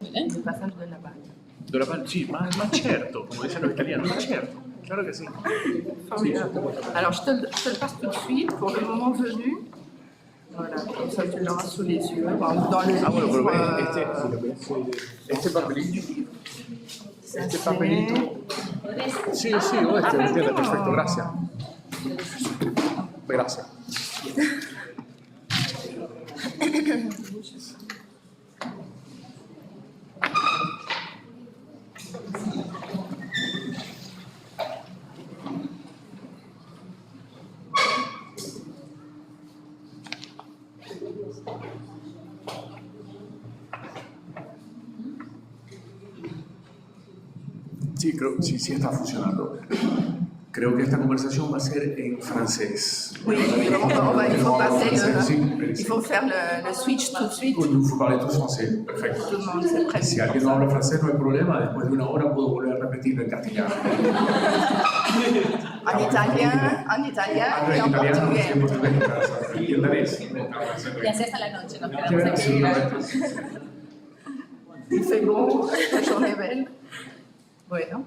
Il passaggio della bagna. Della sì, ma certo, come dice l'italiano, ma certo, claro que sí. Formidable. Alors, je te le passe tout de suite pour le moment venu. Voilà, comme ça tu l'auras sous les yeux. Dans le Ah, bueno, livre, pero este papelito. Este c'est- papelito. Sí, sí, este, entiende, perfecto, gracias. Gracias. Sí, creo, sí, sí está funcionando. Creo que esta conversación va a ser en francés. Oui, il faut passer Sí, il faut faire le switch tout de suite. Il faut parler tous français, perfecto. Tout le monde s'est prêt. Si alguien no habla francés no hay problema, después de una hora puedo volver a repetirlo en castellano. En italien et en portugais. En portugués, y en danés. Y así hasta la noche, nos quedamos Sí, aquí. Il fait beau, la journée est belle. Bueno.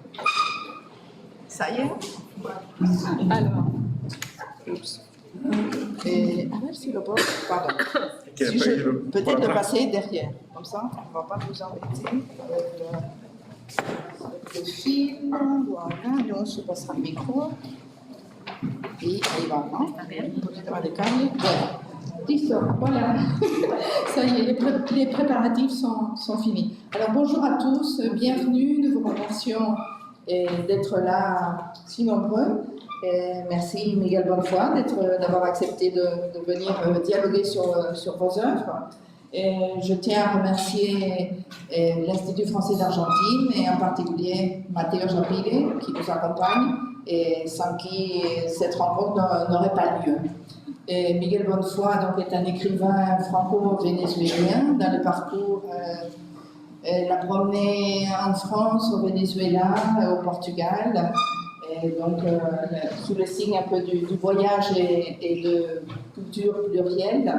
Ça y est. Alors, Et, a ver si lo puedo. Pardon. ¿Quieres Si je- pedirlo por Peut-être le atrás? passer derrière. Comme ça, on ne va pas vous embêter avec le film. Voilà, et on se passera le micro. Et ahí va, ¿no? Un poquito más de cable. Voilà. Listo, voilà. Ça y est, les préparatifs sont finis. Alors bonjour à tous, bienvenue. Nous vous remercions d'être là si nombreux. Merci Miguel Bonnefoy d'avoir accepté de venir dialoguer sur vos œuvres. Je tiens à remercier l'Institut français d'Argentine et en particulier Matteo Japile qui nous accompagne et sans qui cette rencontre n'aurait pas lieu. Miguel Bonnefoy donc, est un écrivain franco-vénézuélien dans le parcours. Elle a promené en France, au Venezuela, au Portugal, et donc sous le signe un peu du voyage et de culture plurielle.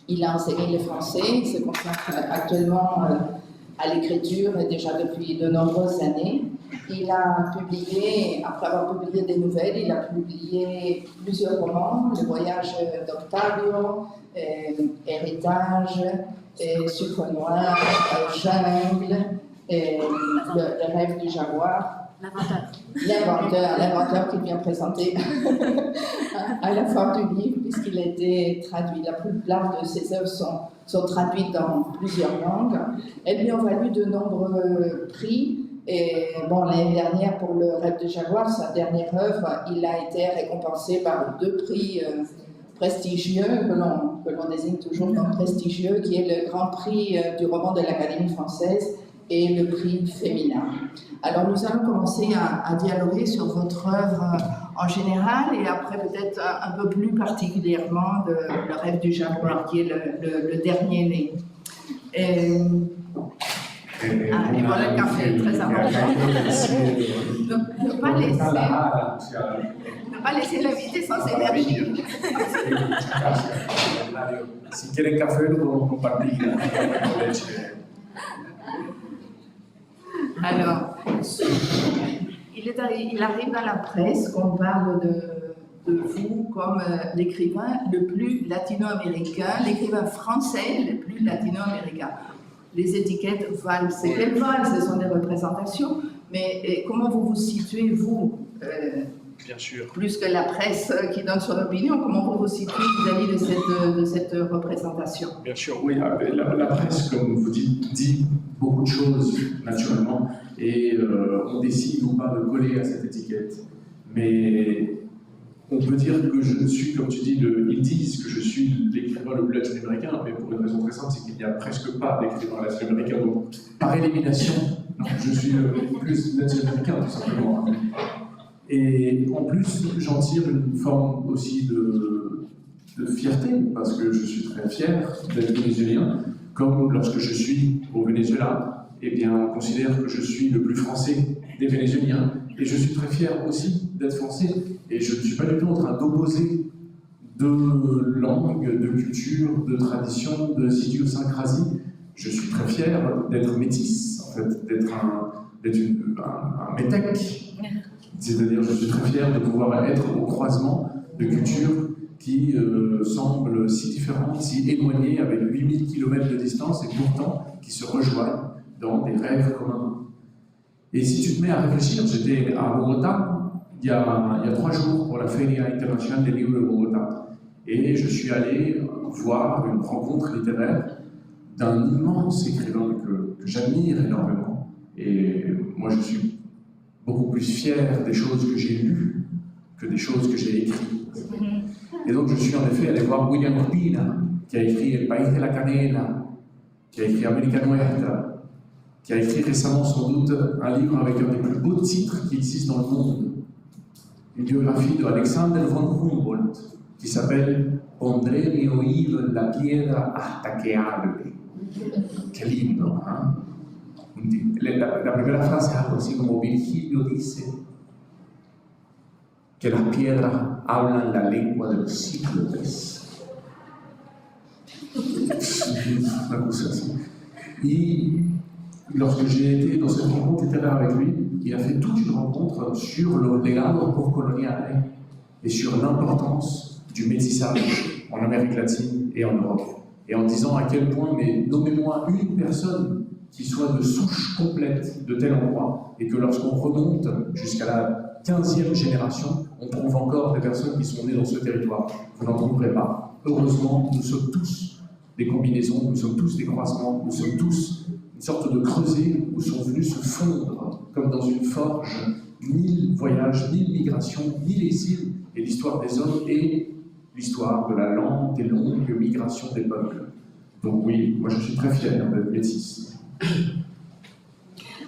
Il a enseigné le français, il se consacre actuellement à l'écriture et déjà depuis de nombreuses années. Il a publié, après avoir publié des nouvelles, il a publié plusieurs romans, Le voyage d'Octavio, Héritage, Sucre noir, Jungle, le rêve du jaguar. L'inventeur qui vient présenter à la fin du livre, puisqu'il a été traduit. La plupart de ses œuvres sont traduites dans plusieurs langues. Elles lui ont valu de nombreux prix. Et bon, l'année dernière, pour le rêve de jaguar, sa dernière œuvre, il a été récompensé par 2 prix prestigieux, que l'on désigne toujours comme prestigieux, qui est le Grand Prix du roman de l'Académie française et le prix féminin. Alors nous allons commencer à dialoguer sur votre œuvre en général et après peut-être un peu plus particulièrement de Le rêve du jaguar, qui est le dernier né. Et voilà le café, très important. Ne pas laisser l'invité sans énergie. Si quieren café, lo podemos compartir. Alors, il arrive dans la presse qu'on parle de vous comme l'écrivain le plus latino-américain, l'écrivain français le plus latino-américain. Les étiquettes valent ce qu'elles valent, ce sont des représentations, mais comment vous vous situez, vous, Bien sûr. plus que la presse qui donne son opinion, comment vous vous situez vis-à-vis de cette représentation? Bien sûr, oui. La presse, comme vous dites, dit beaucoup de choses naturellement et on décide ou pas de coller à cette étiquette. Mais on peut dire que je suis, comme tu dis, ils disent que je suis l'écrivain le plus latino-américain, mais pour une raison très simple, c'est qu'il n'y a presque pas d'écrivain latino-américain. Donc, par élimination, non, je suis le plus latino-américain, tout simplement. Et en plus, j'en tire une forme aussi de fierté, parce que je suis très fier d'être vénézuélien, comme lorsque je suis au Venezuela, eh bien, on considère que je suis le plus français des Vénézuéliens, et je suis très fier aussi d'être français, et je ne suis pas du tout en train d'opposer de langue, de culture, de tradition, de idiosynkrasie. je suis très fier d'être métis, en fait, d'être un métèque. C'est-à-dire, je suis très fier de pouvoir être au croisement de cultures qui semblent si différentes, si éloignées, avec 8000 km de distance, et pourtant qui se rejoignent dans des rêves communs. Et si tu te mets à réfléchir, j'étais à Bogota il y a 3 jours pour la Feria Internationale des Livres de Bogota. Et je suis allé voir une rencontre littéraire d'un immense écrivain que j'admire énormément. Et moi, je suis beaucoup plus fier des choses que j'ai lues que des choses que j'ai écrites. Et donc, je suis en effet allé voir William Urbina, qui a écrit El País de la Canela, qui a écrit América Nuestra, qui a écrit récemment sans doute un livre avec un des plus beaux titres qui existent dans le monde, une biographie de Alexander von Humboldt, qui s'appelle Pondré mi oído en la piedra hasta que hable. Qué lindo, ¿eh? La primera frase es algo así como Virgilio dice que las piedras hablan la lengua de los cíclopes. Una cosa así. Y lorsque j'ai été dans cette rencontre littéraire avec lui, il a fait toute une rencontre sur le legado postcolonial et sur l'importance du métissage en Amérique latine et en Europe. Et en disant à quel point, mais nommez-moi une personne qui soit de souche complète de tel endroit, et que lorsqu'on remonte jusqu'à la 15e génération, on trouve encore des personnes qui sont nées dans ce territoire. Vous n'en trouverez pas. Heureusement, nous sommes tous des combinaisons, nous sommes tous des croisements, nous sommes tous une sorte de creuset où sont venus se fondre, comme dans une forge, 1000 voyages, 1000 migrations, 1000 exils, et l'histoire des hommes et l'histoire de la lente et longue migration des peuples. Donc oui, moi je suis très fier d'être métisse.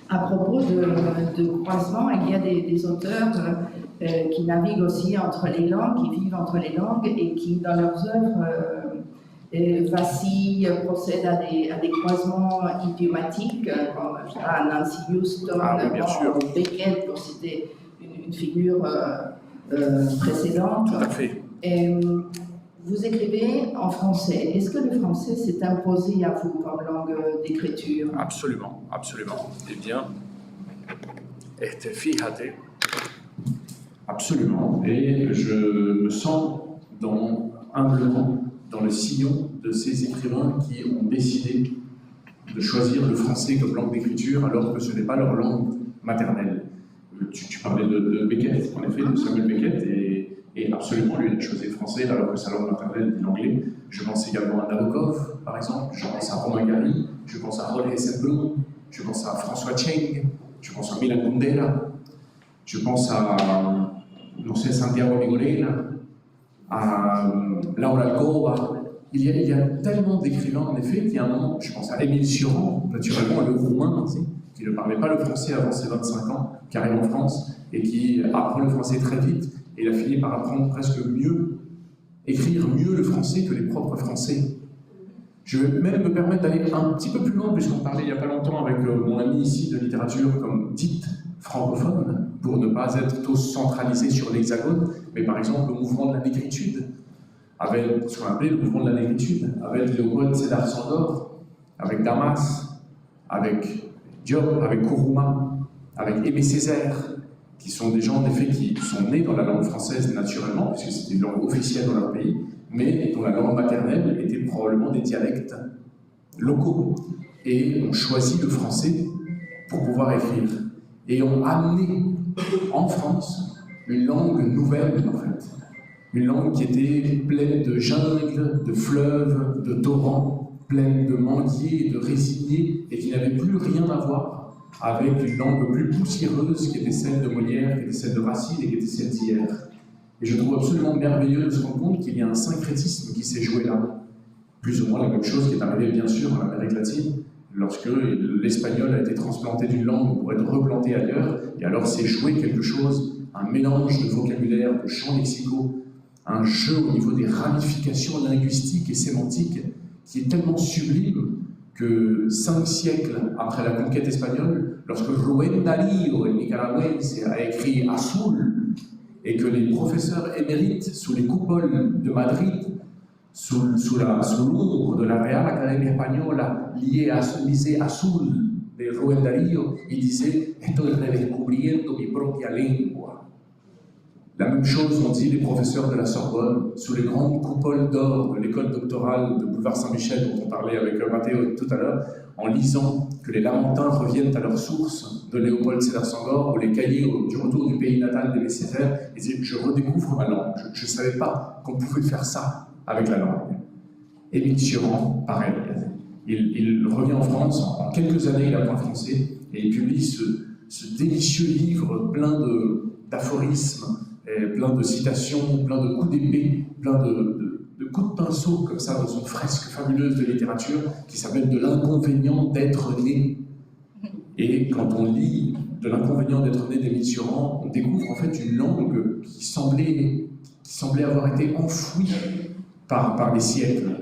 À propos de croisement, il y a des auteurs qui naviguent aussi entre les langues, qui vivent entre les langues et qui, dans leurs œuvres, vacillent, procèdent à des croisements idiomatiques, comme Nancy Houston, ou Beckett, pour citer une figure précédente. Tout à fait. Vous écrivez en français. Est-ce que le français s'est imposé à vous comme langue d'écriture? Absolument, absolument. Eh bien, fíjate, absolument. Et je me sens humblement dans le sillon de ces écrivains qui ont décidé de choisir le français comme langue d'écriture alors que ce n'est pas leur langue maternelle. Tu parlais de Beckett, en effet, de Samuel Beckett, et absolument, lui, il a choisi le français alors que sa langue maternelle est l'anglais. Je pense également à Nabokov, par exemple, je pense à Romain Gary, je pense à Jorge Hesselblum, je pense à François Cheng, je pense à Milan Kundera, je pense à, no sé, Santiago Migorena, à Laura Alcoba. Il y a tellement d'écrivains, en effet, qu'il y a un moment, je pense à Émile Cioran, naturellement, le roumain aussi, qui ne parlait pas le français avant ses 25 ans, qui arrive en France et qui apprend le français très vite. Et il a fini par apprendre presque mieux, écrire mieux le français que les propres Français. Je vais même me permettre d'aller un petit peu plus loin, puisqu'on parlait il n'y a pas longtemps avec mon ami ici de littérature comme dite francophone, pour ne pas être tous centralisés sur l'hexagone, mais par exemple le mouvement de la négritude, avec ce qu'on appelait le mouvement de la négritude, avec Léopold Sédar Senghor, avec Damas, avec Diop, avec Kourouma, avec Aimé Césaire, qui sont des gens en effet qui sont nés dans la langue française naturellement, puisque c'était une langue officielle dans leur pays, mais dont la langue maternelle était probablement des dialectes locaux, et ont choisi le français pour pouvoir écrire, et ont amené en France une langue nouvelle en fait, une langue qui était pleine de jungles, de fleuves, de torrents, pleine de manguiers et de résiniers, et qui n'avait plus rien à voir avec une langue plus poussiéreuse qui était celle de Molière, qui était celle de Racine et qui était celle d'hier. Et je trouve absolument merveilleux de se rendre compte qu'il y a un syncrétisme qui s'est joué là. Plus ou moins la même chose qui est arrivée bien sûr en Amérique latine, lorsque l'espagnol a été transplanté d'une langue pour être replanté ailleurs, et alors s'est joué quelque chose, un mélange de vocabulaire, de champs lexicaux, un jeu au niveau des ramifications linguistiques et sémantiques qui est tellement sublime que 5 siècles après la conquête espagnole, lorsque Rubén Darío, le nicaragüense, a écrit Azul, et que les professeurs émérites sous les coupoles de Madrid sous l'ombre de la Real Academia Española, liée à ce lycée Azul de Rubén Darío, il disait « Estoy redescubriendo mi propia lengua ». La même chose ont dit les professeurs de la Sorbonne sous les grandes coupoles d'or de l'école doctorale de Boulevard Saint-Michel dont on parlait avec Matteo tout à l'heure, en lisant que les Lamentins reviennent à leur source de Léopold Sédar Senghor ou les cahiers du retour du pays natal des Césaire, ils disaient « Je redécouvre ma langue, je ne savais pas qu'on pouvait faire ça avec la langue ». Émile Cioran, pareil, il revient en France, en quelques années il apprend le français et il publie ce délicieux livre plein d'aphorismes, plein de citations, plein de coups d'épée, plein de coups de pinceau, comme ça, dans une fresque fabuleuse de littérature qui s'appelle « De l'inconvénient d'être né ». Et quand on lit « De l'inconvénient d'être né » d'Émile Cioran, on découvre en fait une langue qui semblait avoir été enfouie par les siècles.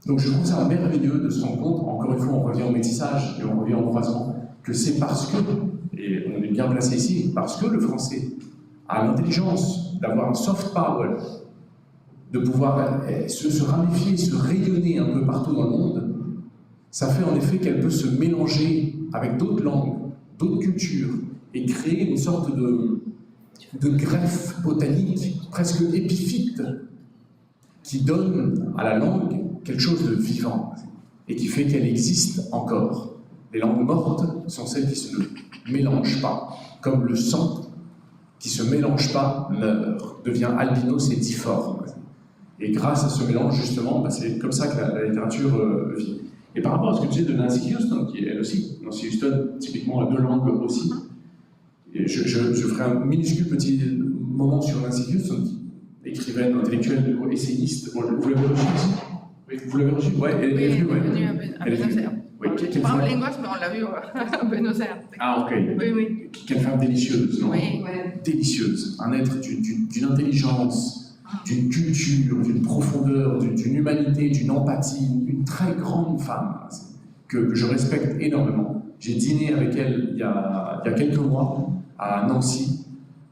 Donc je trouve ça merveilleux de se rendre compte, encore une fois on revient au métissage et on revient au croisement, que c'est parce que, et on est bien placé ici, parce que le français a l'intelligence d'avoir un soft power, de pouvoir se ramifier, se rayonner un peu partout dans le monde, ça fait en effet qu'elle peut se mélanger avec d'autres langues, d'autres cultures, et créer une sorte de greffe botanique, presque épiphyte, qui donne à la langue quelque chose de vivant, et qui fait qu'elle existe encore. Les langues mortes sont celles qui ne se mélangent pas, comme le sang qui ne se mélange pas meurt, devient albinos et difforme. Et grâce à ce mélange, justement, c'est comme ça que la littérature vit. Et par rapport à ce que tu disais de Nancy Houston, qui elle aussi, Nancy Houston, typiquement a deux langues aussi, et je ferai un minuscule petit moment sur Nancy Houston, écrivaine, intellectuelle, essayiste. Vous l'avez reçue ici? Oui, vous l'avez reçue? Oui, elle est venue, à Buenos Aires. Oui, Pas en lingos, mais on l'a vu à Buenos Aires. Ah, ok. Oui, oui. Quelle femme délicieuse, non? Oui. Délicieuse. Un être d'une intelligence, d'une culture, d'une profondeur, d'une humanité, d'une empathie, une très grande femme que je respecte énormément. J'ai dîné avec elle il y a quelques mois à Nancy,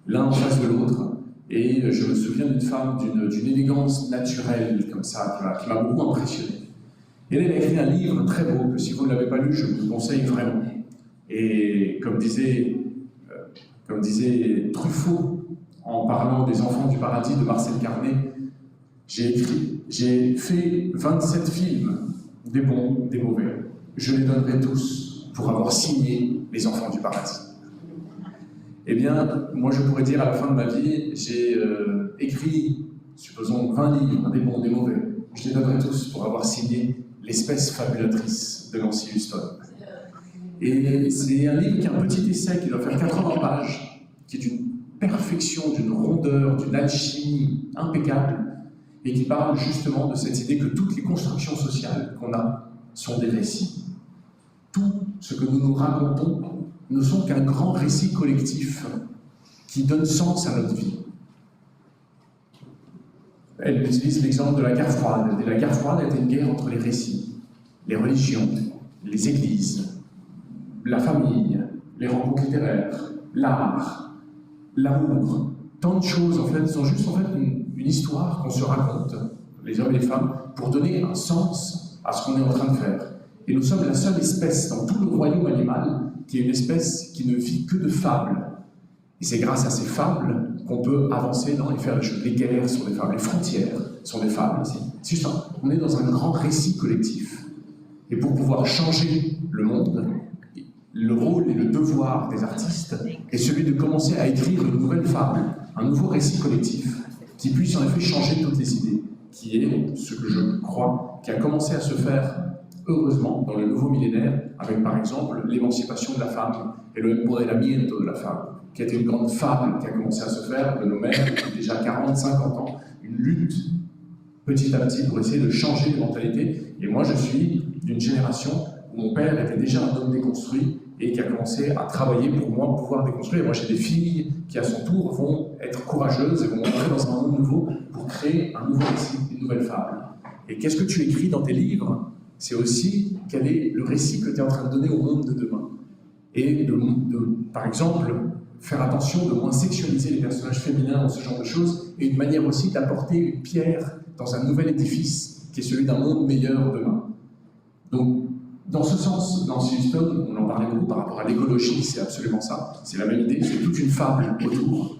l'un en face de l'autre. Et je me souviens d'une femme d'une élégance naturelle, comme ça, qui m'a beaucoup impressionné. Et elle a écrit un livre très beau, que si vous ne l'avez pas lu, je vous le conseille vraiment. Et comme disait Truffaut, en parlant des Enfants du paradis de Marcel Carné, j'ai fait 27 films, des bons, des mauvais. Je les donnerai tous pour avoir signé les Enfants du paradis. Eh bien, moi je pourrais dire à la fin de ma vie, j'ai écrit, supposons, 20 livres, des bons, des mauvais. Je les donnerai tous pour avoir signé L'espèce fabulatrice de Nancy Houston. Et c'est un livre qui est un petit essai qui doit faire 80 pages, qui est d'une perfection, d'une rondeur, d'une alchimie impeccable, et qui parle justement de cette idée que toutes les constructions sociales qu'on a sont des récits. Tout ce que nous nous racontons ne sont qu'un grand récit collectif qui donne sens à notre vie. Elle utilise l'exemple de la guerre froide. Et la guerre froide était une guerre entre les récits, les religions, les églises, la famille, les rencontres littéraires, l'art, l'amour. Tant de choses, en fait, sont juste en fait une histoire qu'on se raconte, les hommes et les femmes, pour donner un sens à ce qu'on est en train de faire. Et nous sommes la seule espèce dans tout le royaume animal qui est une espèce qui ne vit que de fables. Et c'est grâce à ces fables qu'on peut avancer et faire des choses. Les guerres sont des fables, les frontières sont des fables aussi. C'est juste on est dans un grand récit collectif. Et pour pouvoir changer le monde, le rôle et le devoir des artistes est celui de commencer à écrire une nouvelle fable, un nouveau récit collectif, qui puisse en effet changer toutes les idées, qui est ce que je crois, qui a commencé à se faire heureusement dans le nouveau millénaire, avec par exemple l'émancipation de la femme et le empoderamiento de la femme, qui a été une grande fable qui a commencé à se faire de nos mères depuis déjà 40-50 ans, une lutte petit à petit pour essayer de changer les mentalités. Et moi je suis d'une génération où mon père était déjà un homme déconstruit et qui a commencé à travailler pour moi pouvoir déconstruire. Et moi j'ai des filles qui à son tour vont être courageuses et vont entrer dans un monde nouveau pour créer un nouveau récit, une nouvelle fable. Et qu'est-ce que tu écris dans tes livres? C'est aussi quel est le récit que tu es en train de donner au monde de demain. Et par exemple, faire attention de moins sexualiser les personnages féminins dans ce genre de choses, et une manière aussi d'apporter une pierre dans un nouvel édifice qui est celui d'un monde meilleur demain. Donc, dans ce sens, Nancy Houston, on en parlait beaucoup par rapport à l'écologie, c'est absolument ça, c'est la même idée, c'est toute une fable autour.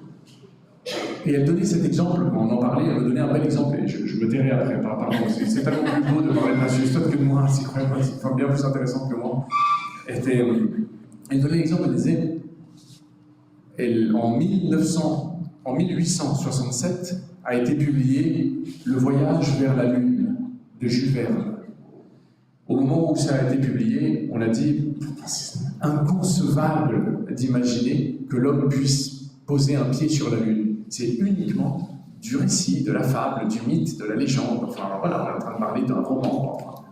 Et elle donnait cet exemple, quand on en parlait, elle me donnait un bel exemple, et je me tairai après, pardon, c'est tellement plus beau de parler de Nancy Houston que de moi, c'est quand même bien plus intéressant que moi. Elle donnait l'exemple, elle disait, en 1867 a été publié Le Voyage vers la Lune de Jules Verne. Au moment où ça a été publié, on a dit c'est inconcevable d'imaginer que l'homme puisse poser un pied sur la Lune. C'est uniquement du récit, de la fable, du mythe, de la légende. Enfin voilà, on est en train de parler d'un roman. Enfin.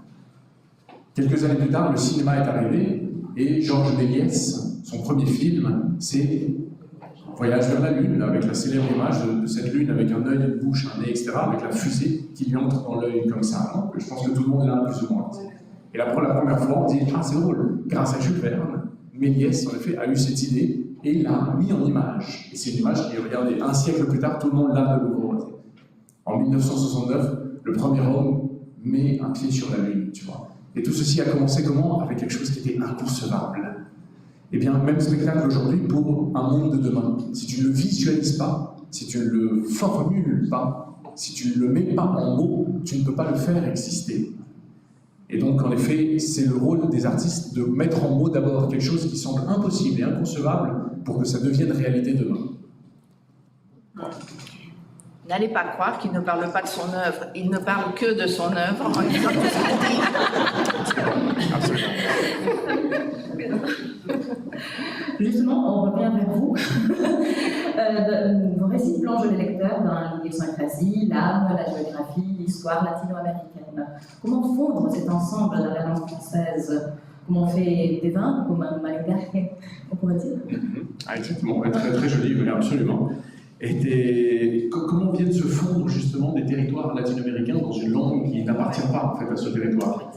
Quelques années plus tard, le cinéma est arrivé et Georges Méliès, son premier film, c'est Voyage vers la Lune, avec la célèbre image de cette Lune avec un œil, une bouche, un nez, etc., avec la fusée qui lui entre dans l'œil comme ça. Donc, je pense que tout le monde est là plus ou moins. Et là, pour la première fois, on dit « Ah, c'est drôle, grâce à Jules Verne, Méliès, en effet, a eu cette idée et l'a mis en image. » Et c'est une image qui, regardez, un siècle plus tard, tout le monde l'a de nouveau. En 1969, le premier homme met un pied sur la Lune, tu vois. Et tout ceci a commencé comment? Avec quelque chose qui était inconcevable. Eh bien, même spectacle aujourd'hui pour un monde de demain. Si tu ne le visualises pas, si tu ne le formules pas, si tu ne le mets pas en mots, tu ne peux pas le faire exister. Et donc, en effet, c'est le rôle des artistes de mettre en mots d'abord quelque chose qui semble impossible et inconcevable pour que ça devienne réalité demain. N'allez pas croire qu'il ne parle pas de son œuvre, il ne parle que de son œuvre en disant tout ce qu'il dit. Absolument. Justement, on revient vers vous. Vos récits plongent les lecteurs dans l'idiosyncrasie, l'âme, la géographie, l'histoire latino-américaine. Comment fondre cet ensemble dans la langue française? Comment on fait des vins, comme un maridaje, on pourrait dire? Ah, exactement, très, très joli, oui, absolument. Et comment viennent se fondre justement des territoires latino-américains dans une langue qui n'appartient pas en fait à ce territoire?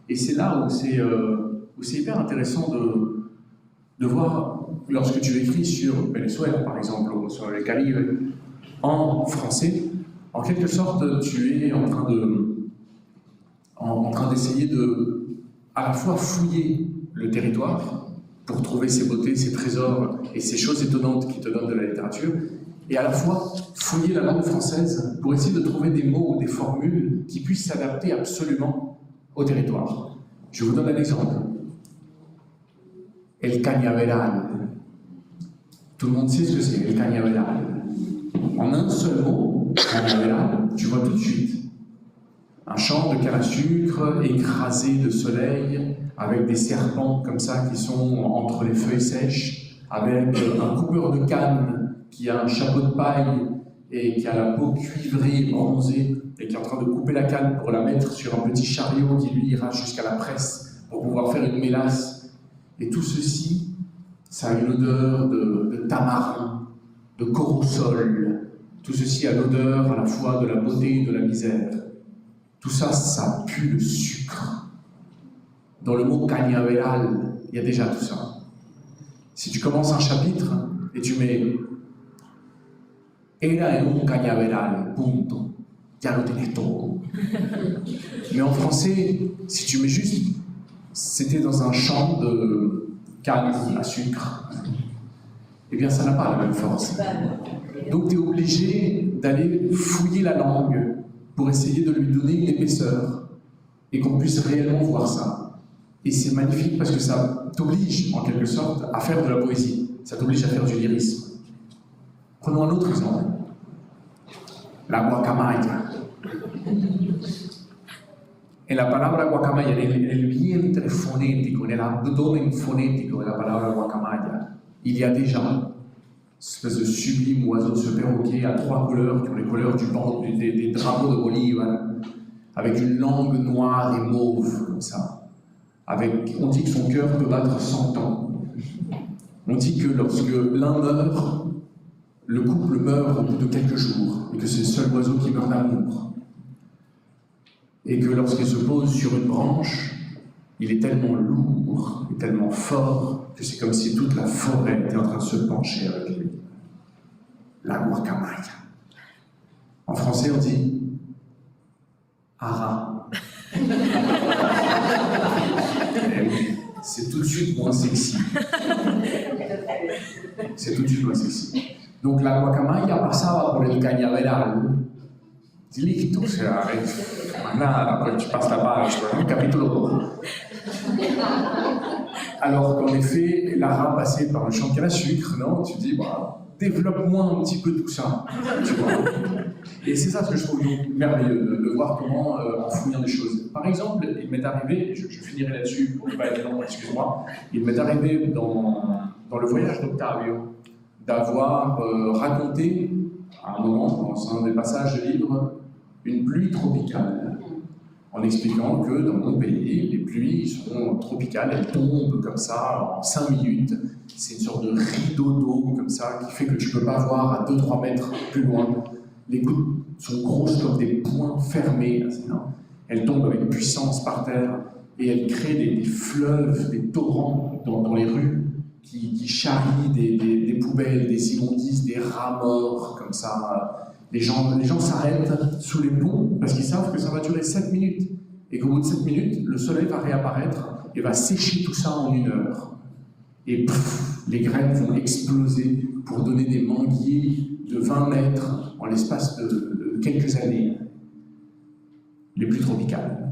Et c'est là où c'est hyper intéressant de voir, lorsque tu écris sur Venezuela par exemple, ou sur le Caribe, en français, en quelque sorte tu es en train d'essayer de à la fois fouiller le territoire pour trouver ses beautés, ses trésors et ces choses étonnantes qui te donnent de la littérature, et à la fois fouiller la langue française pour essayer de trouver des mots ou des formules qui puissent s'adapter absolument au territoire. Je vous donne un exemple. El cañaveral. Tout le monde sait ce que c'est, el cañaveral. En un seul mot, cañaveral, tu vois tout de suite. Un champ de canne à sucre écrasé de soleil, avec des serpents comme ça qui sont entre les feuilles sèches, avec un coupeur de canne qui a un chapeau de paille et qui a la peau cuivrée, bronzée, et qui est en train de couper la canne pour la mettre sur un petit chariot qui lui ira jusqu'à la presse pour pouvoir faire une mélasse. Et tout ceci, ça a une odeur de tamarin, de corosol. Tout ceci a l'odeur à la fois de la beauté et de la misère. Tout ça, ça pue le sucre. Dans le mot cañaveral, il y a déjà tout ça. Si tu commences un chapitre et tu mets Era en un cañaveral, punto. Ya lo tienes todo. Mais en français, si tu mets juste c'était dans un champ de canne à sucre, eh bien ça n'a pas la même force. Donc tu es obligé d'aller fouiller la langue pour essayer de lui donner une épaisseur et qu'on puisse réellement voir ça. Et c'est magnifique parce que ça t'oblige en quelque sorte à faire de la poésie, ça t'oblige à faire du lyrisme. Prenons un autre exemple. La guacamaya. En la palabra guacamaya, en el vientre fonético, en el abdomen fonético de la palabra guacamaya, il y a déjà une espèce de sublime oiseau, ce perroquet à 3 couleurs, qui ont les couleurs des drapeaux de Bolivar, avec une langue noire et mauve, comme ça. On dit que son cœur peut battre 100 ans. On dit que lorsque l'un meurt, le couple meurt au bout de quelques jours, et que c'est le seul oiseau qui meurt d'amour. Et que lorsqu'il se pose sur une branche, il est tellement lourd et tellement fort que c'est comme si toute la forêt était en train de se pencher avec lui. La guacamaya. En français, on dit Ara. C'est tout de suite moins sexy. C'est tout de suite moins sexy. Donc la guacamaya pasaba por el cañaveral. Y listo, o sea, más nada, pues tu passes la page, capítulo 2. Alors qu'en effet, Lara passait par un champ à sucre, non? Tu dis, bah, développe-moi un petit peu tout ça, tu vois. Et c'est ça ce que je trouve donc merveilleux, de voir comment en fouillant des choses. Par exemple, il m'est arrivé, je finirai là-dessus pour ne pas être long, excuse-moi, il m'est arrivé dans le voyage d'Octavio d'avoir raconté à un moment, dans un des passages du livre, une pluie tropicale, en expliquant que dans mon pays, les pluies sont tropicales, elles tombent comme ça en 5 minutes. C'est une sorte de rideau d'eau comme ça qui fait que tu ne peux pas voir à 2-3 mètres plus loin. Les gouttes sont grosses comme des poings fermés. Elles tombent avec puissance par terre et elles créent des fleuves, des torrents dans les rues qui charrient des poubelles, des immondices, des rats morts comme ça. Les gens s'arrêtent sous les ponts parce qu'ils savent que ça va durer 7 minutes et qu'au bout de 7 minutes, le soleil va réapparaître et va sécher tout ça en 1 heure. Et les graines vont exploser pour donner des manguiers de 20 mètres en l'espace de quelques années, les plus tropicales.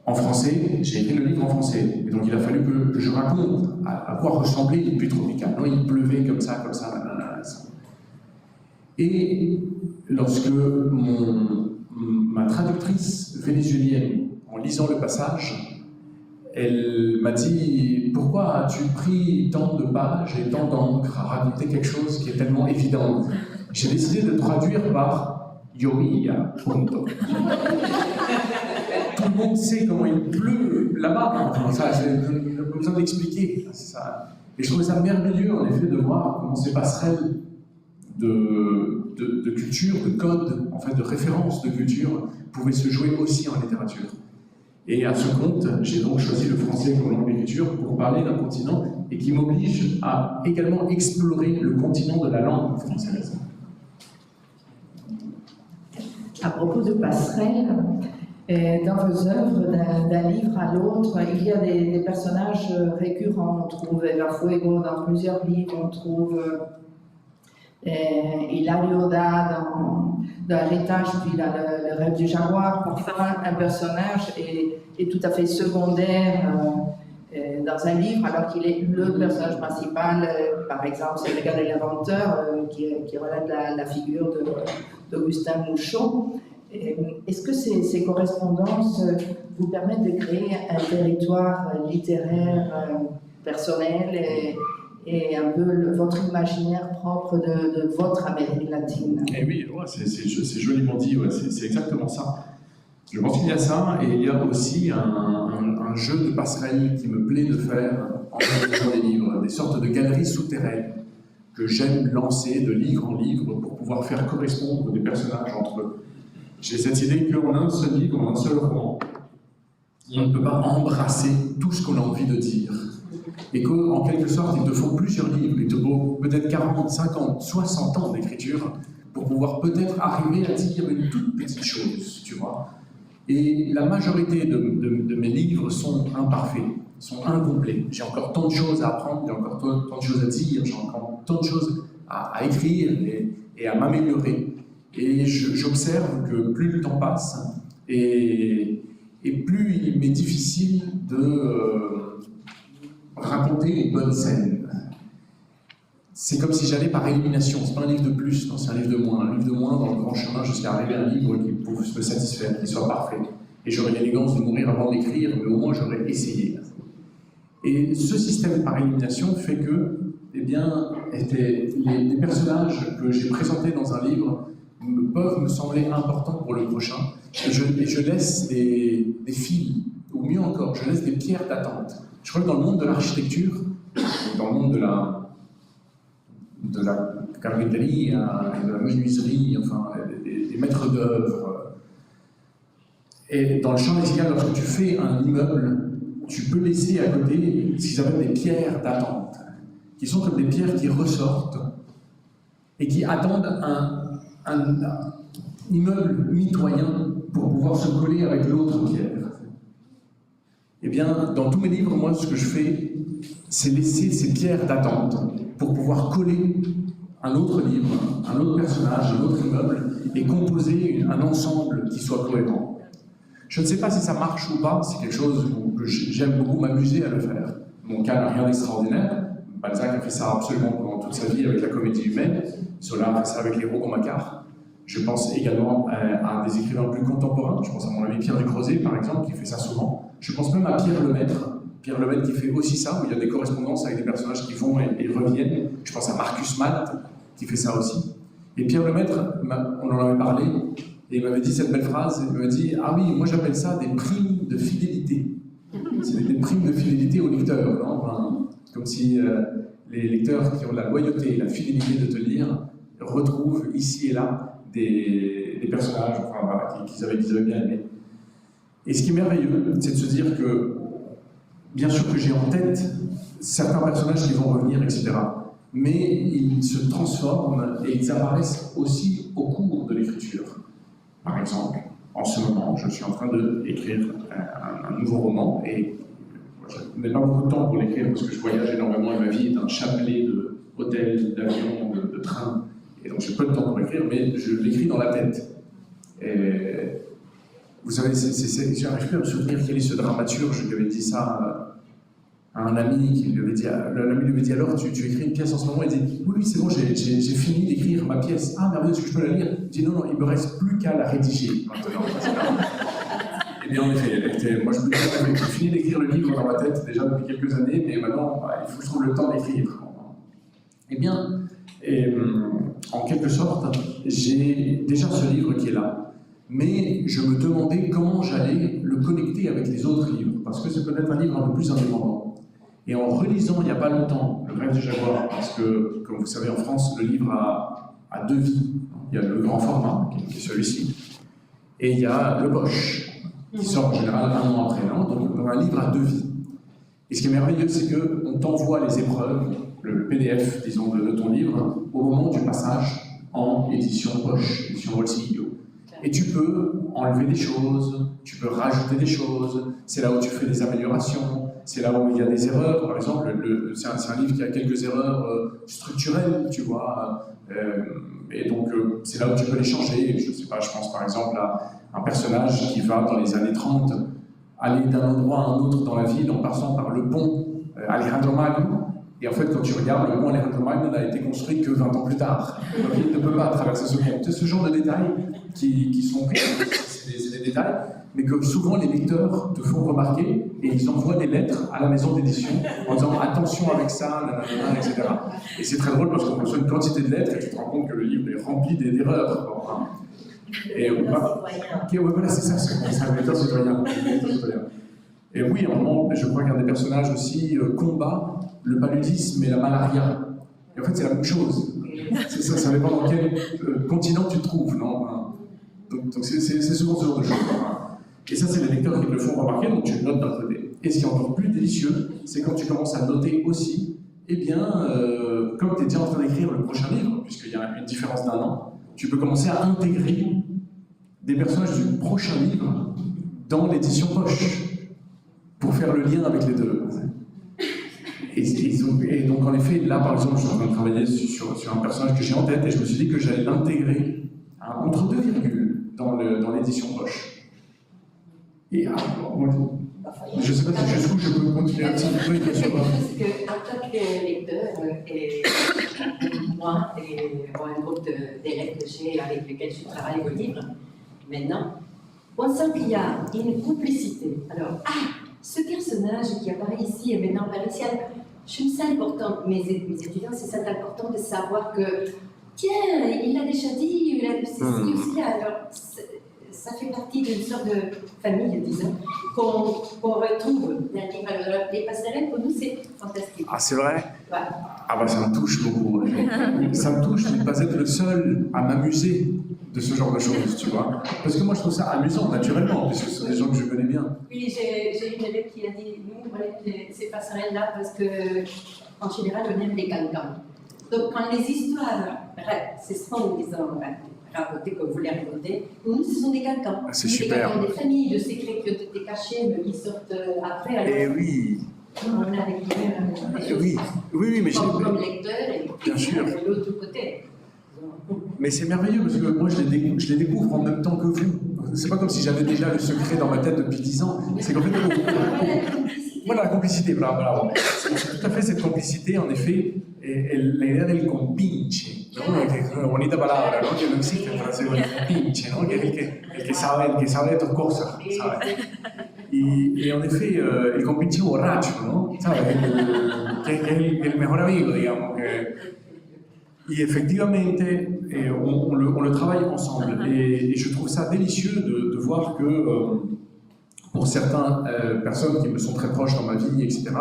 En français, j'ai écrit le livre en français, et donc il a fallu que je raconte à quoi ressemblaient les pluies tropicales. Non, il pleuvait comme ça. Et lorsque ma traductrice vénézuélienne, en lisant le passage, elle m'a dit « Pourquoi as-tu pris tant de pages et tant d'encre à raconter quelque chose qui est tellement évident ?» J'ai décidé de traduire par « Llovía, punto ». Tout le monde sait comment il pleut là-bas, enfin, ça, j'ai pas besoin d'expliquer. Et je trouvais ça merveilleux, en effet, de voir comment ces passerelles de culture, de code, en fait, de référence de culture, pouvaient se jouer aussi en littérature. Et à ce compte, j'ai donc choisi le français comme langue d'écriture pour parler d'un continent et qui m'oblige à également explorer le continent de la langue française. À propos de passerelles, dans vos œuvres, d'un livre à l'autre, il y a des personnages récurrents. On trouve Eva Fuego dans plusieurs livres, on trouve Hilario Da dans Héritage, puis là, le rêve du jaguar. Parfois, un personnage est tout à fait secondaire dans un livre, alors qu'il est le personnage principal. Par exemple, c'est Le gars de l'inventeur qui relate la figure d'Augustin Mouchot. Est-ce que ces correspondances vous permettent de créer un territoire littéraire personnel et un peu votre imaginaire propre de votre Amérique latine? Eh oui, ouais, c'est joliment dit, ouais, c'est exactement ça. Je pense qu'il y a ça, et il y a aussi un jeu de passerelle qui me plaît de faire en faisant des livres, des sortes de galeries souterraines que j'aime lancer de livre en livre pour pouvoir faire correspondre des personnages entre eux. J'ai cette idée qu'en un seul livre, en un seul roman, on ne peut pas embrasser tout ce qu'on a envie de dire. Et qu'en quelque sorte, il te faut plusieurs livres, il te faut peut-être 40, 50, 60 ans d'écriture pour pouvoir peut-être arriver à dire une toute petite chose, tu vois. Et la majorité de mes livres sont imparfaits, sont incomplets. J'ai encore tant de choses à apprendre, j'ai encore tant de choses à dire, j'ai encore tant de choses à écrire et à m'améliorer. Et j'observe que plus le temps passe, et plus il m'est difficile de raconter une bonne scène. C'est comme si j'allais par élimination, c'est pas un livre de plus, non, c'est un livre de moins. Un livre de moins dans le grand chemin jusqu'à arriver à un livre qui peut me satisfaire, qui soit parfait. Et j'aurais l'élégance de mourir avant d'écrire, mais au moins j'aurais essayé. Et ce système par élimination fait que, eh bien, les personnages que j'ai présentés dans un livre peuvent me sembler importants pour le prochain, et je laisse des fils, ou mieux encore, je laisse des pierres d'attente. Je crois que dans le monde de l'architecture, dans le monde de la carpinterie, de la menuiserie, enfin, des maîtres d'œuvre, et dans le champ lexical, lorsque tu fais un immeuble, tu peux laisser à côté ce qu'ils appellent des pierres d'attente, qui sont comme des pierres qui ressortent et qui attendent immeuble mitoyen pour pouvoir se coller avec l'autre pierre. Eh bien, dans tous mes livres, moi, ce que je fais, c'est laisser ces pierres d'attente pour pouvoir coller un autre livre, un autre personnage, un autre immeuble, et composer un ensemble qui soit cohérent. Je ne sais pas si ça marche ou pas, c'est quelque chose que j'aime beaucoup m'amuser à le faire. Mon cas n'a rien d'extraordinaire. Balzac a fait ça absolument pendant toute sa vie avec la comédie humaine. Zola a fait ça avec les Rougon-Macquart. Je pense également à un des écrivains plus contemporains. Je pense à mon ami Pierre Ducrozet, par exemple, qui fait ça souvent. Je pense même à Pierre Lemaitre. Pierre Lemaitre qui fait aussi ça, où il y a des correspondances avec des personnages qui vont et reviennent. Je pense à Marcus Matt, qui fait ça aussi. Et Pierre Lemaitre, on en avait parlé, et il m'avait dit cette belle phrase. Il m'avait dit « Ah oui, moi j'appelle ça des primes de fidélité. » C'est des primes de fidélité aux lecteurs, non? Enfin, comme si les lecteurs qui ont la loyauté et la fidélité de te lire retrouvent ici et là des personnages enfin, voilà, qu'ils avaient bien aimés. Et ce qui est merveilleux, c'est de se dire que, bien sûr que j'ai en tête certains personnages qui vont revenir, etc. Mais ils se transforment et ils apparaissent aussi au cours de l'écriture. Par exemple, en ce moment, je suis en train d'écrire un nouveau roman et je n'ai pas beaucoup de temps pour l'écrire parce que je voyage énormément et ma vie est un chapelet d'hôtels, d'avions, de trains. Et donc j'ai peu de temps pour écrire, mais je l'écris dans la tête. Et vous savez, j'arrive plus à me souvenir quel est ce dramaturge qui avait dit ça à un ami qui lui avait dit, l'ami lui avait dit alors tu écris une pièce en ce moment, il dit oui c'est bon j'ai fini d'écrire ma pièce, ah merveilleux, est-ce que je peux la lire? Il dit non, il me reste plus qu'à la rédiger maintenant. Et bien en effet, moi j'ai fini d'écrire le livre dans ma tête déjà depuis quelques années, mais maintenant il faut que je trouve le temps d'écrire. Eh bien, en quelque sorte, j'ai déjà ce livre qui est là. Mais je me demandais comment j'allais le connecter avec les autres livres, parce que c'est peut-être un livre un peu plus indépendant. Et en relisant il n'y a pas longtemps Le Rêve du Jaguar, parce que, comme vous savez, en France, le livre a deux vies. Il y a le grand format, qui est celui-ci, et il y a le Bosch, qui sort en général un an après l'an, donc un livre a deux vies. Et ce qui est merveilleux, c'est qu'on t'envoie les épreuves, le PDF, disons, de ton livre, au moment du passage en édition Bosch, édition Wolfsio. Et tu peux enlever des choses, tu peux rajouter des choses, c'est là où tu fais des améliorations, c'est là où il y a des erreurs, par exemple, c'est un livre qui a quelques erreurs structurelles, tu vois, et donc c'est là où tu peux les changer. Je sais pas, je pense par exemple à un personnage qui va dans les années 30 aller d'un endroit à un autre dans la ville en passant par le pont Alejandro Magno. Et en fait, quand tu regardes, le pont Alejandro Magno n'a été construit que 20 ans plus tard. Donc il ne peut pas traverser ce pont. C'est ce genre de détails qui sont c'est des détails, mais que souvent les lecteurs te font remarquer et ils envoient des lettres à la maison d'édition en disant attention avec ça, nanana, etc. Et c'est très drôle parce qu'on reçoit une quantité de lettres et tu te rends compte que le livre est rempli d'erreurs. Et voilà, c'est ça, c'est un lecteur citoyen. Et oui, à un moment, je crois qu'un des personnages aussi combat le paludisme et la malaria. Et en fait, c'est la même chose. Ça dépend dans quel continent tu te trouves, non? Donc c'est souvent ce genre de choses. Et ça, c'est les lecteurs qui te le font remarquer, donc tu le notes d'un côté. Et ce qui est encore plus délicieux, c'est quand tu commences à noter aussi, eh bien, comme tu es déjà en train d'écrire le prochain livre, puisqu'il y a une différence d'un an, tu peux commencer à intégrer des personnages du prochain livre dans l'édition Poche, pour faire le lien avec les deux. Et donc, en effet, là, par exemple, je suis en train de travailler sur un personnage que j'ai en tête, et je me suis dit que j'allais l'intégrer entre deux virgules dans l'édition Poche. Et je ne sais pas si jusqu'où je peux continuer un petit peu. Parce qu'en tant que lecteur, et moi et un groupe d'élèves que j'ai avec lesquels je travaille au livre, maintenant, on sent qu'il y a une complicité. Alors, ce personnage qui apparaît ici et maintenant apparaît ici, je me sens important, mes étudiants se sentent important de savoir que, tiens, il l'a déjà dit, il a dit ceci aussi, alors ça fait partie d'une sorte de famille, disons, qu'on retrouve dans le livre. Alors, les passerelles, pour nous, c'est fantastique. Ah, c'est vrai? Ouais. Ah bah ça me touche beaucoup. Ça me touche de ne pas être le seul à m'amuser de ce genre de choses, tu vois. Parce que moi, je trouve ça amusant, naturellement, puisque ce sont des gens que je connais bien. Oui, j'ai une élève qui a dit, nous, on aime ces passerelles-là parce qu'en général, on aime les cancans. Donc, quand les histoires, ce sont, disons, raconter comme vous les racontez. Pour nous, ce sont des cancans. C'est Des super. cancans des familles, de secrets qui ont été cachés, mais qui sortent après. Alors, Et oui, on a découvert des choses oui, mais comme lecteur et Bien sûr. de l'autre côté. Mais c'est merveilleux parce que moi je les découvre en même temps que vous. C'est pas comme si j'avais déjà le secret dans ma tête depuis 10 ans. C'est qu'en fait, voilà la complicité, bravo. C'est tout à fait cette complicité, en effet, la idea del compinche, ¿no? Que bonita palabra, ¿no? Que no existe en francés, el compinche, ¿no? Que es el que sabe de tus cosas, ¿sabes? Y en effet, el compinche borracho, ¿no? ¿Sabes? Que es el mejor amigo, digamos. Et effectivement, on le travaille ensemble. Et je trouve ça délicieux de voir que pour certaines personnes qui me sont très proches dans ma vie, etc.,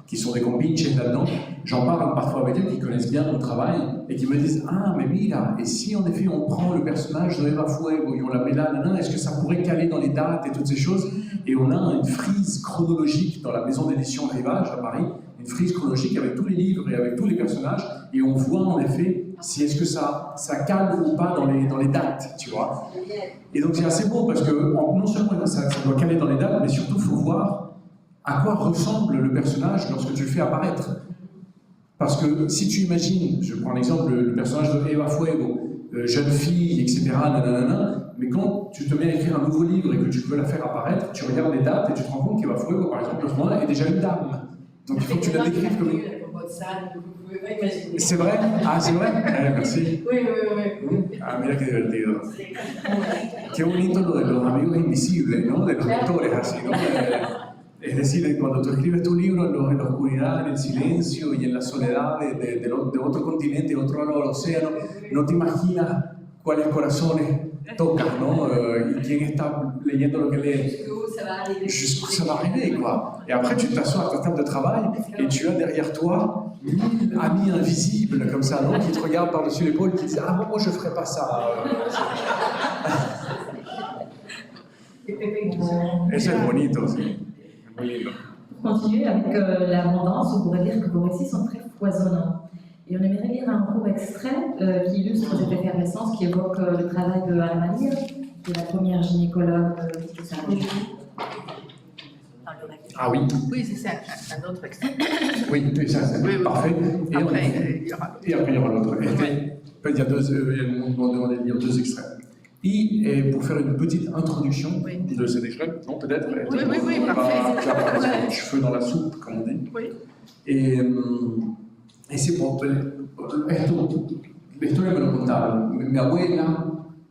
qui sont des compinches là-dedans, j'en parle parfois avec eux qui connaissent bien mon travail et qui me disent « Ah, mais mira, et si en effet on prend le personnage de Eva Fuego et on la met là, est-ce que ça pourrait caler dans les dates et toutes ces choses ?» Et on a une frise chronologique dans la maison d'édition Rivage à Paris, une frise chronologique avec tous les livres et avec tous les personnages, et on voit en effet si est-ce que ça cale ou pas dans les dates, tu vois. Et donc c'est assez beau parce que non seulement ça doit caler dans les dates, mais surtout il faut voir à quoi ressemble le personnage lorsque tu le fais apparaître. Parce que si tu imagines, je prends l'exemple du personnage de Eva Fuego, jeune fille, etc., nanana, mais quand tu te mets à écrire un nouveau livre et que tu veux la faire apparaître, tu regardes les dates et tu te rends compte qu'Eva Fuego, par exemple, à ce moment-là, est déjà une dame. Donc il faut que tu la décrives comme une... C'est vrai? Ah, c'est vrai? Merci. Oui. Ah, mira qué divertido. Qué bonito lo de los amigos invisibles, ¿no? De los lectores, así, ¿no? Es decir, cuando tú escribes tu libro en la oscuridad, en el silencio y en la soledad de otro continente, otro lado del océano, no te imaginas cuáles corazones tocas, ¿no? Y quién está leyendo lo que lee. Jusqu'où ça va arriver, quoi. Et après, tu t'assois à ta table de travail et tu as derrière toi 1000 amis invisibles, comme ça, non, qui te regardent par-dessus l'épaule, qui disent « Ah bon, moi je ferais pas ça. » Et c'est bonito, c'est bonito. Pour continuer avec l'abondance, on pourrait dire que vos récits sont très foisonnants. Et on aimerait lire un court extrait qui illustre cette effervescence, qui évoque le travail de Ana Maria, qui est la première gynécologue de Saint-Louis. Ah oui. Oui, c'est ça, un autre extrait. Oui, ça c'est parfait. Et Après, il y aura l'autre. Et après, il y aura l'autre. Il y a deux extraits. Et pour faire une petite introduction de cet extrait, non, peut-être? Oui, parfait. Cheveux dans la soupe, comme on dit. Oui. Et c'est pour... L'histoire me lo contaron. Mi abuela,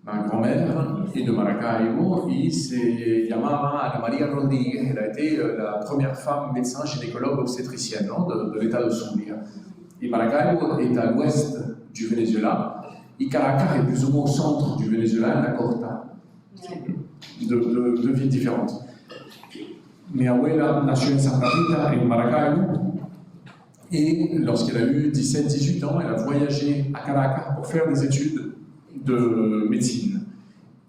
ma grand-mère, est de Maracaibo, y se llamaba Ana María Rodríguez. Elle a été la première femme médecin gynécologue obstétricienne, ¿no? de l'État de Zulia. Et Maracaibo est à l'ouest du Venezuela, et Caracas est plus ou moins au centre du Venezuela, en la Corta. Deux villes différentes. Mi abuela nació en Santa Rita, en Maracaibo. Et lorsqu'elle a eu 17-18 ans, elle a voyagé à Caracas pour faire des études de médecine.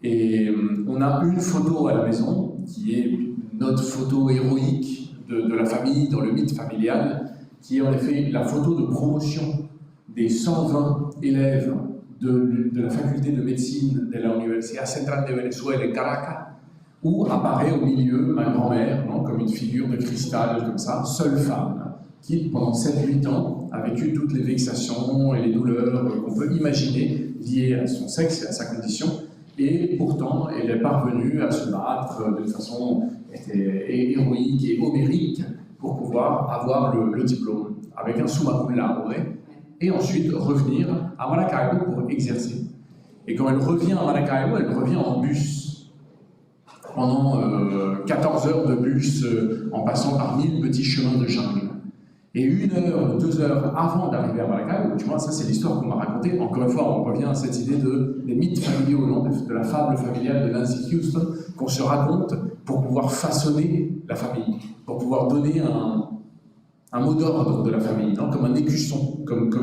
Et on a une photo à la maison, qui est notre photo héroïque de la famille, dans le mythe familial, qui est en effet la photo de promotion des 120 élèves de la faculté de médecine de la Universidad Central de Venezuela en Caracas, où apparaît au milieu ma grand-mère, comme une figure de cristal, comme ça, seule femme, qui, pendant 7-8 ans, a vécu toutes les vexations et les douleurs qu'on peut imaginer liées à son sexe et à sa condition, et pourtant, elle est parvenue à se battre d'une façon héroïque et homérique pour pouvoir avoir le diplôme, avec un summa cum laude, et ensuite revenir à Maracaibo pour exercer. Et quand elle revient à Maracaibo, elle revient en bus, pendant 14 heures de bus, en passant par 1000 petits chemins de jungle. Et 1 heure, 2 heures avant d'arriver à Maracaibo, tu vois, ça c'est l'histoire qu'on m'a racontée. Encore une fois, on revient à cette idée des mythes familiaux, de la fable familiale de Nancy Houston, qu'on se raconte pour pouvoir façonner la famille, pour pouvoir donner un mot d'ordre de la famille, non, comme un écusson, comme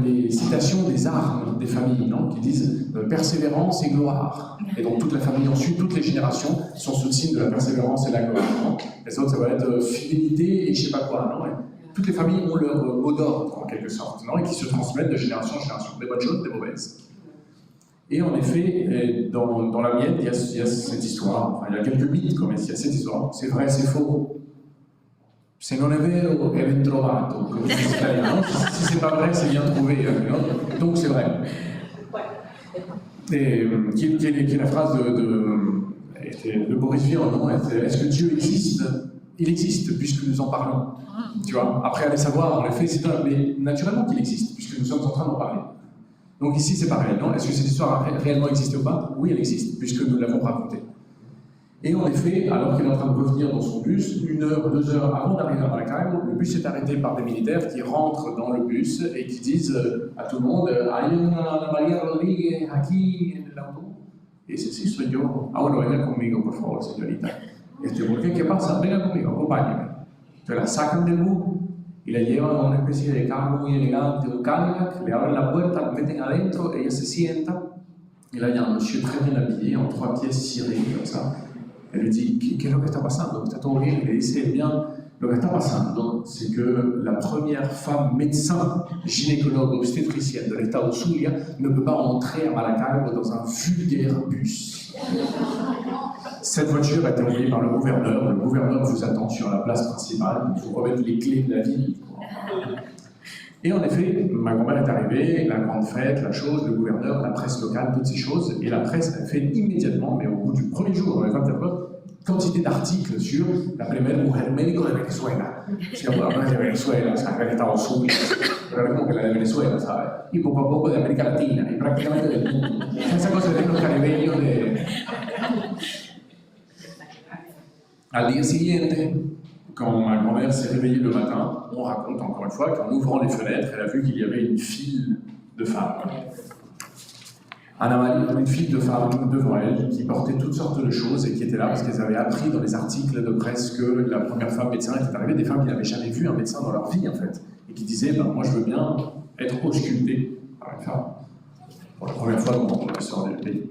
les citations des armes des familles, non, qui disent persévérance et gloire. Et donc toute la famille ensuite, toutes les générations sont sous le signe de la persévérance et la gloire. Non. Les autres, ça va être fidélité et je sais pas quoi. Non. Et toutes les familles ont leur mot d'ordre en quelque sorte, non, et qui se transmettent de génération en génération, des bonnes choses, des mauvaises. Et en effet, dans la mienne, il y a cette histoire, enfin, il y a quelques mythes quand même, il y a cette histoire, c'est vrai, c'est faux. Se non è vero, è ben trovato, comme dit en italien. Si c'est pas vrai, c'est bien trouvé. Donc c'est vrai. Et, qui est la phrase de Boris Vian, non? Est-ce que Dieu existe? Il existe, puisque nous en parlons. Tu vois? Après, aller savoir, en effet, c'est mais naturellement qu'il existe, puisque nous sommes en train d'en parler. Donc ici, c'est pareil, non? Est-ce que cette histoire a réellement existé ou pas? Oui, elle existe, puisque nous l'avons racontée. Et en effet, alors qu'il est en train de revenir dans son bus, 1 heure, 2 heures avant d'arriver à Maracaibo, le bus est arrêté par des militaires qui rentrent dans le bus et qui disent à tout le monde « Hay una María Rodríguez aquí en el auto ». Et c'est si, soy yo. Ah, bueno, venga conmigo, por favor, señorita. ¿Por qué? ¿Qué pasa? Venga conmigo, acompáñeme. Entonces la sacan del bus y la llevan a una especie de carro muy elegante, un Cadillac, le abren la puerta, la meten adentro, ella se sienta, et là il y a un monsieur très bien habillé, en 3 pièces cirées, comme ça. Elle lui dit, ¿qué es lo que está pasando? ¿Está todo bien? Y le dice, eh bien, lo que está pasando, c'est que la première femme médecin gynécologue obstétricienne de l'État de Zulia ne peut pas entrer à Maracaibo dans un vulgaire bus. Cette voiture a été envoyée par le gouverneur vous attend sur la place principale, il vous remettre les clés de la ville. Et en effet, ma grand-mère est arrivée, la grande fête, la chose, le gouverneur, la presse locale, toutes ces choses, et la presse a fait immédiatement, mais au bout du premier jour, dans les 24 heures, quantité d'articles sur la primera mujer médico de Venezuela. Si no hablar de Venezuela, o sea, que Estados Unidos, pero era como que la de Venezuela, ¿sabes? Y poco a poco de América Latina, y prácticamente del mundo. Esa cosa de los caribeños de... Al día siguiente, quand ma grand-mère s'est réveillée le matin, on raconte encore une fois qu'en ouvrant les fenêtres, elle a vu qu'il y avait une file de femmes. Une file de femmes devant elle qui portaient toutes sortes de choses et qui étaient là parce qu'elles avaient appris dans les articles de presse que la première femme médecin était arrivée, des femmes qui n'avaient jamais vu un médecin dans leur vie en fait, et qui disaient ben, moi je veux bien être auscultée par une femme pour la première fois dans l'histoire du pays.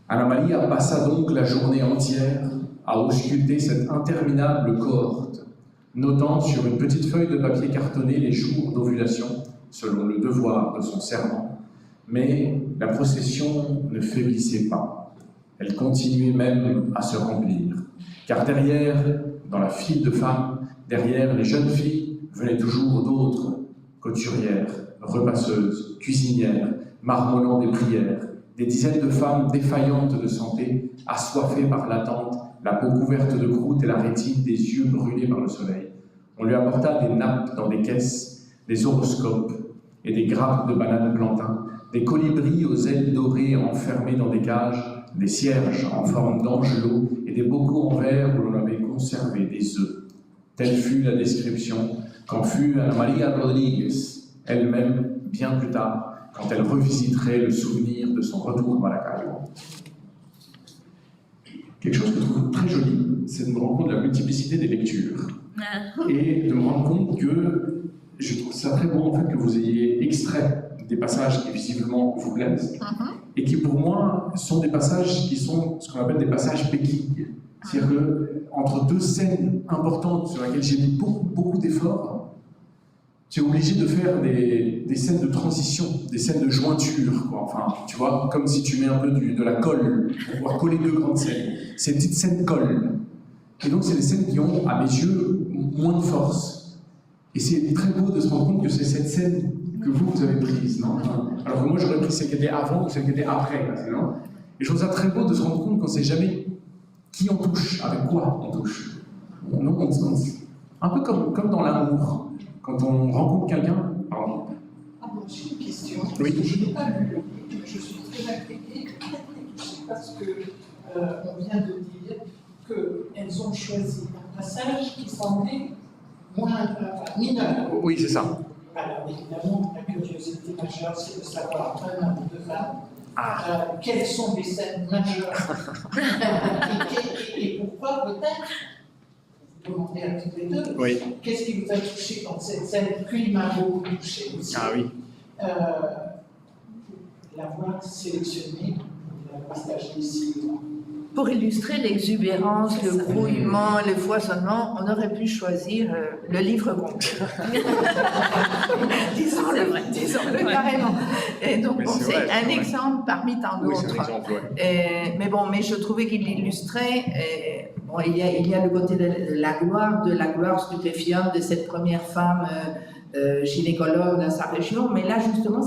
Anna Maria passa donc la journée entière à ausculter cette interminable cohorte, notant sur une petite feuille de papier cartonné les jours d'ovulation, selon le devoir de son serment. Mais la procession ne faiblissait pas. Elle continuait même à se remplir. Car derrière, dans la file de femmes, derrière les jeunes filles, venaient toujours d'autres couturières, repasseuses, cuisinières, marmonnant des prières, des dizaines de femmes défaillantes de santé, assoiffées par l'attente, la peau couverte de croûte et la rétine des yeux brûlés par le soleil. On lui apporta des nappes dans des caisses, des horoscopes et des grappes de bananes plantains, des colibris aux ailes dorées enfermés dans des cages, des cierges en forme d'angelot et des bocaux en verre où l'on avait conservé des œufs. Telle fut la description qu'en fut Anna Maria Rodríguez, elle-même, bien plus tard, quand elle revisiterait le souvenir de son retour à Maracaibo. Quelque chose que je trouve très joli, c'est de me rendre compte de la multiplicité des lectures. Et de me rendre compte que je trouve ça très beau en fait que vous ayez extrait des passages qui visiblement vous plaisent et qui pour moi sont des passages qui sont ce qu'on appelle des passages béquilles. C'est-à-dire qu'entre 2 scènes importantes sur lesquelles j'ai mis beaucoup d'efforts, tu es obligé de faire des scènes de transition, des scènes de jointure, quoi. Enfin, tu vois, comme si tu mets un peu de la colle pour pouvoir coller 2 grandes scènes. Ces petites scènes collent. Et donc, c'est des scènes qui ont, à mes yeux, moins de force. Et c'est très beau de se rendre compte que c'est cette scène que vous avez prise, non? Alors que moi, j'aurais pris celle qui était avant ou celle qui était après, non? Et je trouve ça très beau de se rendre compte qu'on ne sait jamais qui on touche, avec quoi on touche. Un peu comme dans l'amour. Quand on rencontre quelqu'un, pardon. Ah bon, j'ai une question. Oui. Je n'ai pas lu le livre, je suis très inquiétée parce que on vient de dire qu'elles ont choisi un passage qui semblait mineur. Oui, c'est ça. Alors évidemment, la curiosité majeure, c'est de savoir un homme ou 2 femmes. Quelles sont les scènes majeures et pourquoi peut-être demander à toutes les 2. Oui. Qu'est-ce qui vous a touché dans cette scène? Puis m'a beaucoup touché aussi. Ah oui. L'avoir sélectionné, l'avoir partagé ici Pour illustrer l'exubérance, le grouillement, le foisonnement, on aurait pu choisir le livre gonfle. Disons-le carrément. Et donc, bon, c'est un exemple parmi tant d'autres. Oui, c'est un exemple, ouais. Mais je trouvais qu'il illustrait. Bon, il y a le côté de la gloire stupéfiante de cette première femme gynécologue dans sa région, mais là justement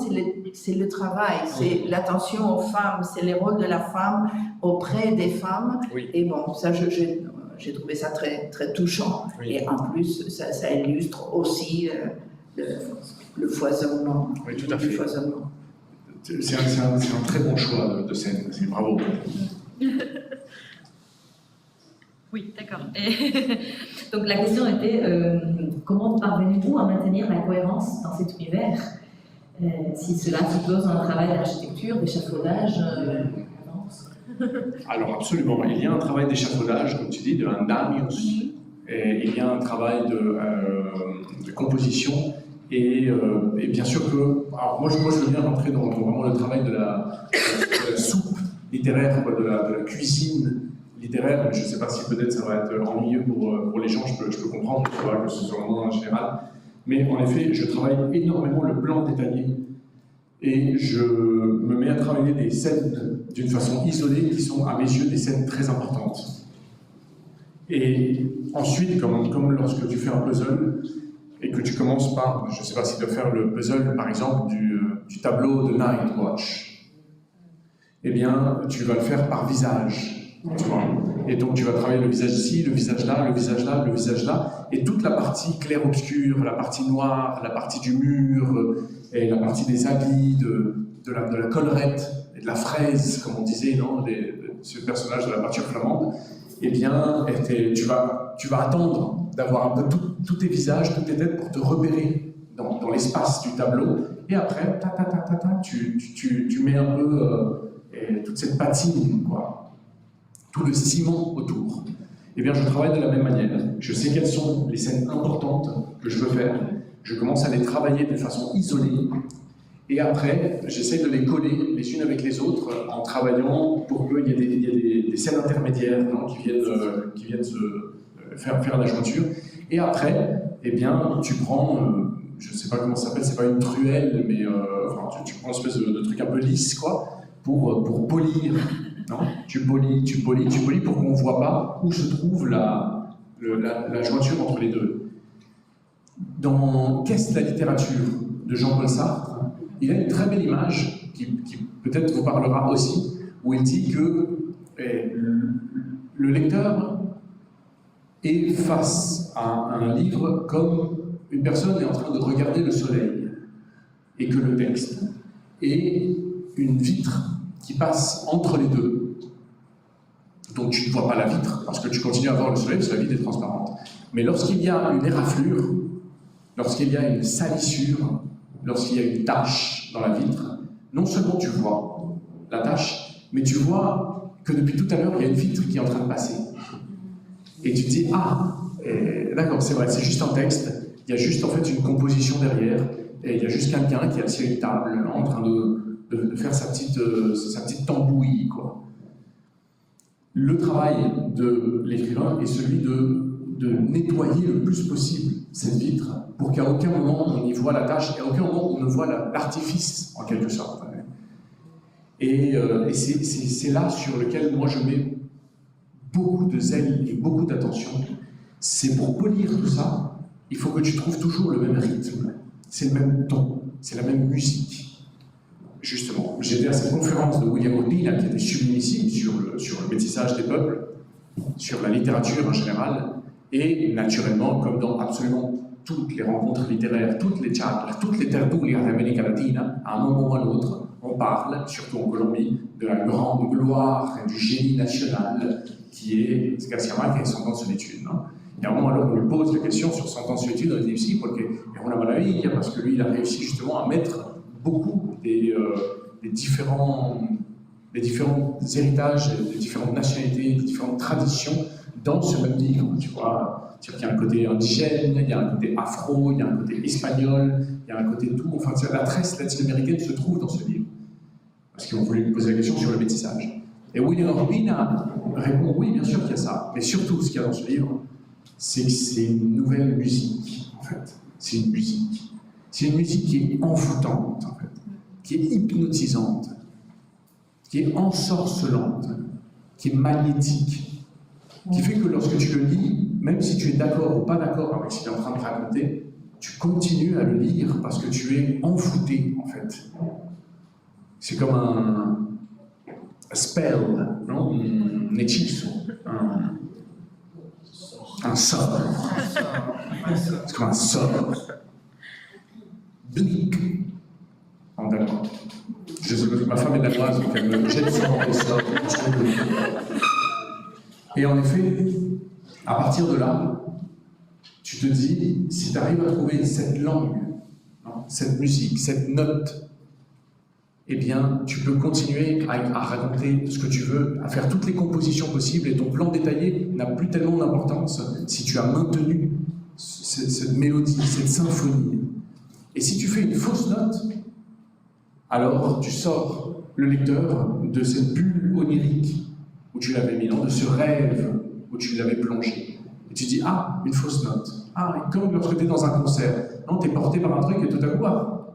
c'est le travail, c'est l'attention aux femmes, c'est le rôle de la femme auprès des femmes. Oui. Et bon, ça j'ai trouvé ça très, très touchant. Oui. Et en plus, ça illustre aussi le foisonnement. Oui, tout à fait. Le foisonnement. C'est un très bon choix de scène, bravo. Oui, d'accord. Donc la question était comment parvenez-vous à maintenir la cohérence dans cet univers si cela suppose un travail d'architecture, d'échafaudage Alors absolument, il y a un travail d'échafaudage, comme tu dis, de andamios, et il y a un travail de composition, et bien sûr que, alors moi je veux bien rentrer dans vraiment le travail de la soupe littéraire, quoi, de la cuisine littéraire, mais je ne sais pas si peut-être ça va être ennuyeux pour les gens, je peux comprendre, il faudra que ce soit vraiment en général. Mais en effet, je travaille énormément le plan détaillé et je me mets à travailler des scènes d'une façon isolée qui sont à mes yeux des scènes très importantes. Et ensuite, comme lorsque tu fais un puzzle et que tu commences par, je ne sais pas si tu dois faire le puzzle par exemple du tableau de Night Watch, eh bien tu vas le faire par visage. Tu vois. Et donc tu vas travailler le visage ici, le visage là, le visage là, le visage là, et toute la partie clair-obscur, la partie noire, la partie du mur, et la partie des habits, de la collerette et de la fraise, comme on disait, non, ce personnage de la peinture flamande, eh bien, tu vas attendre d'avoir un peu tous tes visages, toutes tes têtes pour te repérer dans l'espace du tableau, et après, tu mets un peu toute cette patine, quoi. Tout le ciment autour. Eh bien, je travaille de la même manière. Je sais quelles sont les scènes importantes que je veux faire. Je commence à les travailler de façon isolée. Et après, j'essaie de les coller les unes avec les autres en travaillant pour qu'il y ait des scènes intermédiaires, non, qui viennent se faire la jointure. Et après, eh bien, tu prends, je ne sais pas comment ça s'appelle, c'est pas une truelle, mais tu prends une espèce de truc un peu lisse, quoi, pour polir. Non, tu polis pour qu'on ne voit pas où se trouve la jointure entre les deux. Dans Qu'est-ce la littérature de Jean-Paul Sartre, il a une très belle image qui peut-être vous parlera aussi, où il dit que le lecteur est face à un livre comme une personne est en train de regarder le soleil, et que le texte est une vitre qui passe entre les deux. Donc tu ne vois pas la vitre, parce que tu continues à voir le soleil, parce que la vitre est transparente. Mais lorsqu'il y a une éraflure, lorsqu'il y a une salissure, lorsqu'il y a une tache dans la vitre, non seulement tu vois la tache, mais tu vois que depuis tout à l'heure, il y a une vitre qui est en train de passer. Et tu te dis, d'accord, c'est vrai, c'est juste un texte, il y a juste en fait une composition derrière, et il y a juste quelqu'un qui est assis à une table, en train de faire sa petite tambouille, quoi. Le travail de l'écrivain est celui de nettoyer le plus possible cette vitre pour qu'à aucun moment on y voit la tache, et à aucun moment on ne voit l'artifice, en quelque sorte. Et c'est là sur lequel moi je mets beaucoup de zèle et beaucoup d'attention. C'est pour polir tout ça, il faut que tu trouves toujours le même rythme, c'est le même ton, c'est la même musique. Justement, j'étais à cette conférence de William Olding, qui était sublimissime sur le métissage des peuples, sur la littérature en général, et naturellement, comme dans absolument toutes les rencontres littéraires, toutes les charlas, toutes les tertulias d'Amérique latine, à un moment ou à un autre, on parle, surtout en Colombie, de la grande gloire et du génie national qui est García Márquez, Cent ans de solitude. Non? Et à un moment ou à l'autre, on lui pose la question sur Cent ans de solitude, on dit aussi, parce que lui, il a réussi justement à mettre beaucoup des différents héritages, des différentes nationalités, des différentes traditions dans ce même livre. Tu vois, il y a un côté indigène, il y a un côté afro, il y a un côté espagnol, il y a un côté tout. Enfin, la tresse latino-américaine se trouve dans ce livre. Parce qu'on voulait lui poser la question sur le métissage. Et William Urbina répond oui, bien sûr qu'il y a ça. Mais surtout, ce qu'il y a dans ce livre, c'est que c'est une nouvelle musique, en fait. C'est une musique. C'est une musique qui est envoûtante, en fait, qui est hypnotisante, qui est ensorcelante, qui est magnétique, qui fait que lorsque tu le lis, même si tu es d'accord ou pas d'accord avec ce qu'il est en train de raconter, tu continues à le lire parce que tu es envoûté, en fait. C'est comme un spell, non? Un hechizo, un sort. C'est comme un sort. Blick. En d'accord. Je sais que ma femme est danoise, donc elle me jette souvent des sorts. Et en effet, à partir de là, tu te dis, si tu arrives à trouver cette langue, non, cette musique, cette note, eh bien, tu peux continuer à raconter ce que tu veux, à faire toutes les compositions possibles, et ton plan détaillé n'a plus tellement d'importance si tu as maintenu cette mélodie, cette symphonie. Et si tu fais une fausse note, alors tu sors le lecteur de cette bulle onirique où tu l'avais mis, non, de ce rêve où tu l'avais plongé. Et tu dis, ah, une fausse note. Ah, comme lorsque tu es dans un concert. Non, tu es porté par un truc et tout à coup,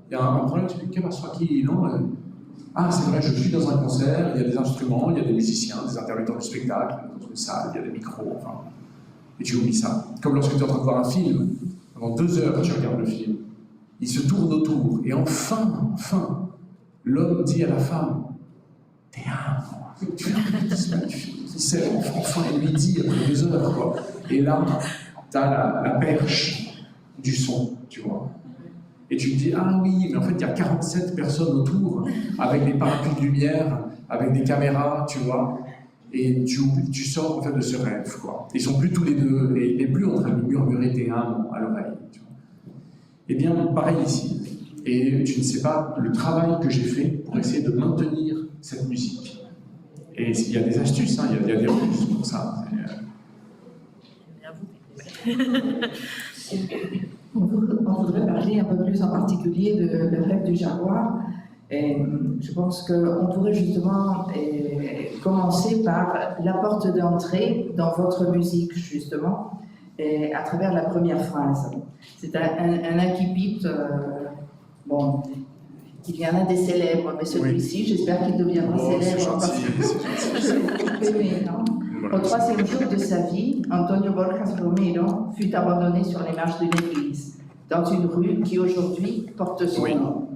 il y a un problème, tu dis, qu'est-ce qui, non, ah, c'est vrai, je suis dans un concert, il y a des instruments, il y a des musiciens, des intermittents du spectacle, dans une salle, il y a des micros, enfin. Et tu oublies ça. Comme lorsque tu es en train de voir un film, pendant 2 heures, tu regardes le film, il se tourne autour, et enfin, l'homme dit à la femme, t'es âme, tu sais, enfin, il lui dit après 2 heures, quoi. Et là, tu as la perche du son, tu vois. Et tu te dis, ah oui, mais en fait, il y a 47 personnes autour, avec des parapluies de lumière, avec des caméras, tu vois. Et tu sors en fait de ce rêve, quoi. Ils sont plus tous les deux, et il n'est plus en train de murmurer tes âmes à l'oreille, tu vois. Eh bien, pareil ici. Et tu ne sais pas le travail que j'ai fait pour essayer de maintenir cette musique. Et il y a des astuces, hein, il y a des ruses pour ça. On voudrait parler un peu plus en particulier de Le Rêve du Jaguar. Et je pense qu'on pourrait justement commencer par la porte d'entrée dans votre musique, justement, à travers la première phrase. C'est un incipit, bon, il y en a des célèbres, mais celui-ci, j'espère qu'il deviendra célèbre. Au 3e jour de sa vie, Antonio Borjas Romero fut abandonné sur les marches d'une église, dans une rue qui aujourd'hui porte son nom.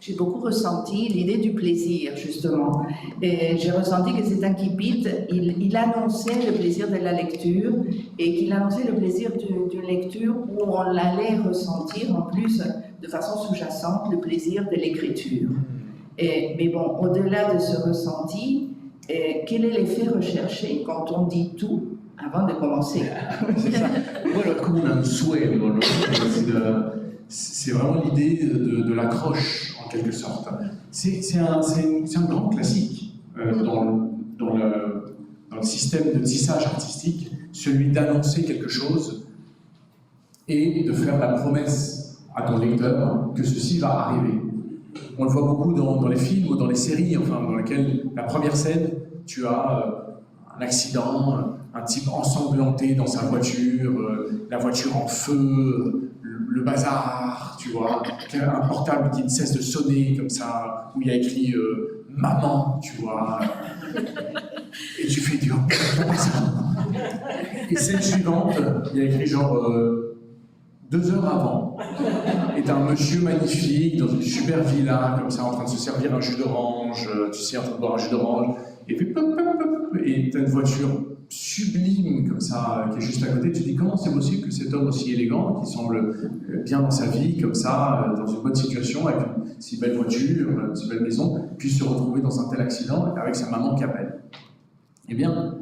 J'ai beaucoup ressenti l'idée du plaisir, justement. Et j'ai ressenti que cet incipit, il annonçait le plaisir de la lecture et qu'il annonçait le plaisir d'une lecture où on allait ressentir en plus, de façon sous-jacente, le plaisir de l'écriture. Mais bon, au-delà de ce ressenti, quel est l'effet recherché quand on dit tout avant de commencer? C'est ça. Voilà, comme on a un souhait, c'est vraiment l'idée de l'accroche, en quelque sorte. C'est un grand classique dans le système de tissage artistique, celui d'annoncer quelque chose et de faire la promesse à ton lecteur que ceci va arriver. On le voit beaucoup dans les films ou dans les séries, enfin, dans lesquelles la première scène, tu as un accident, un type ensanglanté dans sa voiture, la voiture en feu, le bazar, tu vois, un portable qui ne cesse de sonner comme ça, où il y a écrit maman, tu vois, et tu fais dur, pourquoi ça? Et scène suivante, il y a écrit genre 2 heures avant, et t'as un monsieur magnifique dans une super villa, comme ça, en train de se servir un jus d'orange, tu sais, en train de boire un jus d'orange, et puis pop, pop, pop, et t'as une voiture sublime comme ça, qui est juste à côté. Tu te dis comment c'est possible que cet homme aussi élégant, qui semble bien dans sa vie, comme ça, dans une bonne situation, avec une si belle voiture, une si belle maison, puisse se retrouver dans un tel accident avec sa maman qui appelle. Eh bien,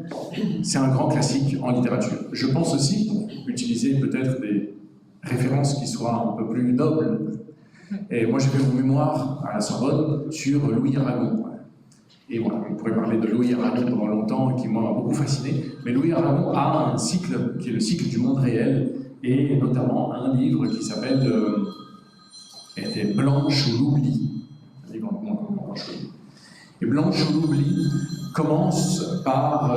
c'est un grand classique en littérature. Je pense aussi, pour utiliser peut-être des références qui soient un peu plus nobles, et moi j'ai fait mon mémoire à la Sorbonne sur Louis Aragon. Et voilà, on pourrait parler de Louis Aragon pendant longtemps, qui m'a beaucoup fasciné. Mais Louis Aragon a un cycle, qui est le cycle du monde réel, et notamment un livre qui s'appelle Blanche ou l'oubli. Un livre en Blanche ou l'oubli. Et Blanche ou l'oubli commence par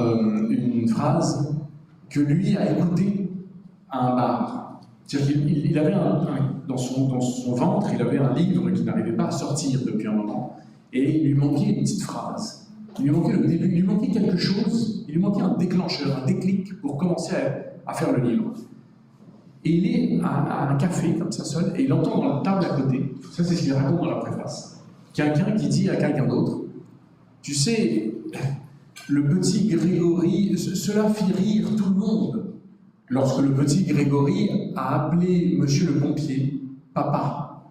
une phrase que lui a écoutée à un bar. C'est-à-dire qu'il avait dans son ventre, il avait un livre qui n'arrivait pas à sortir depuis un moment, et il lui manquait une petite phrase. Il lui manquait le début, il lui manquait quelque chose, il lui manquait un déclencheur, un déclic pour commencer à faire le livre. Et il est à un café, comme ça seul, et il entend dans la table à côté, ça c'est ce qu'il raconte dans la préface, quelqu'un qui dit à quelqu'un d'autre, tu sais, le petit Grégory, cela fit rire tout le monde lorsque le petit Grégory a appelé monsieur le pompier papa.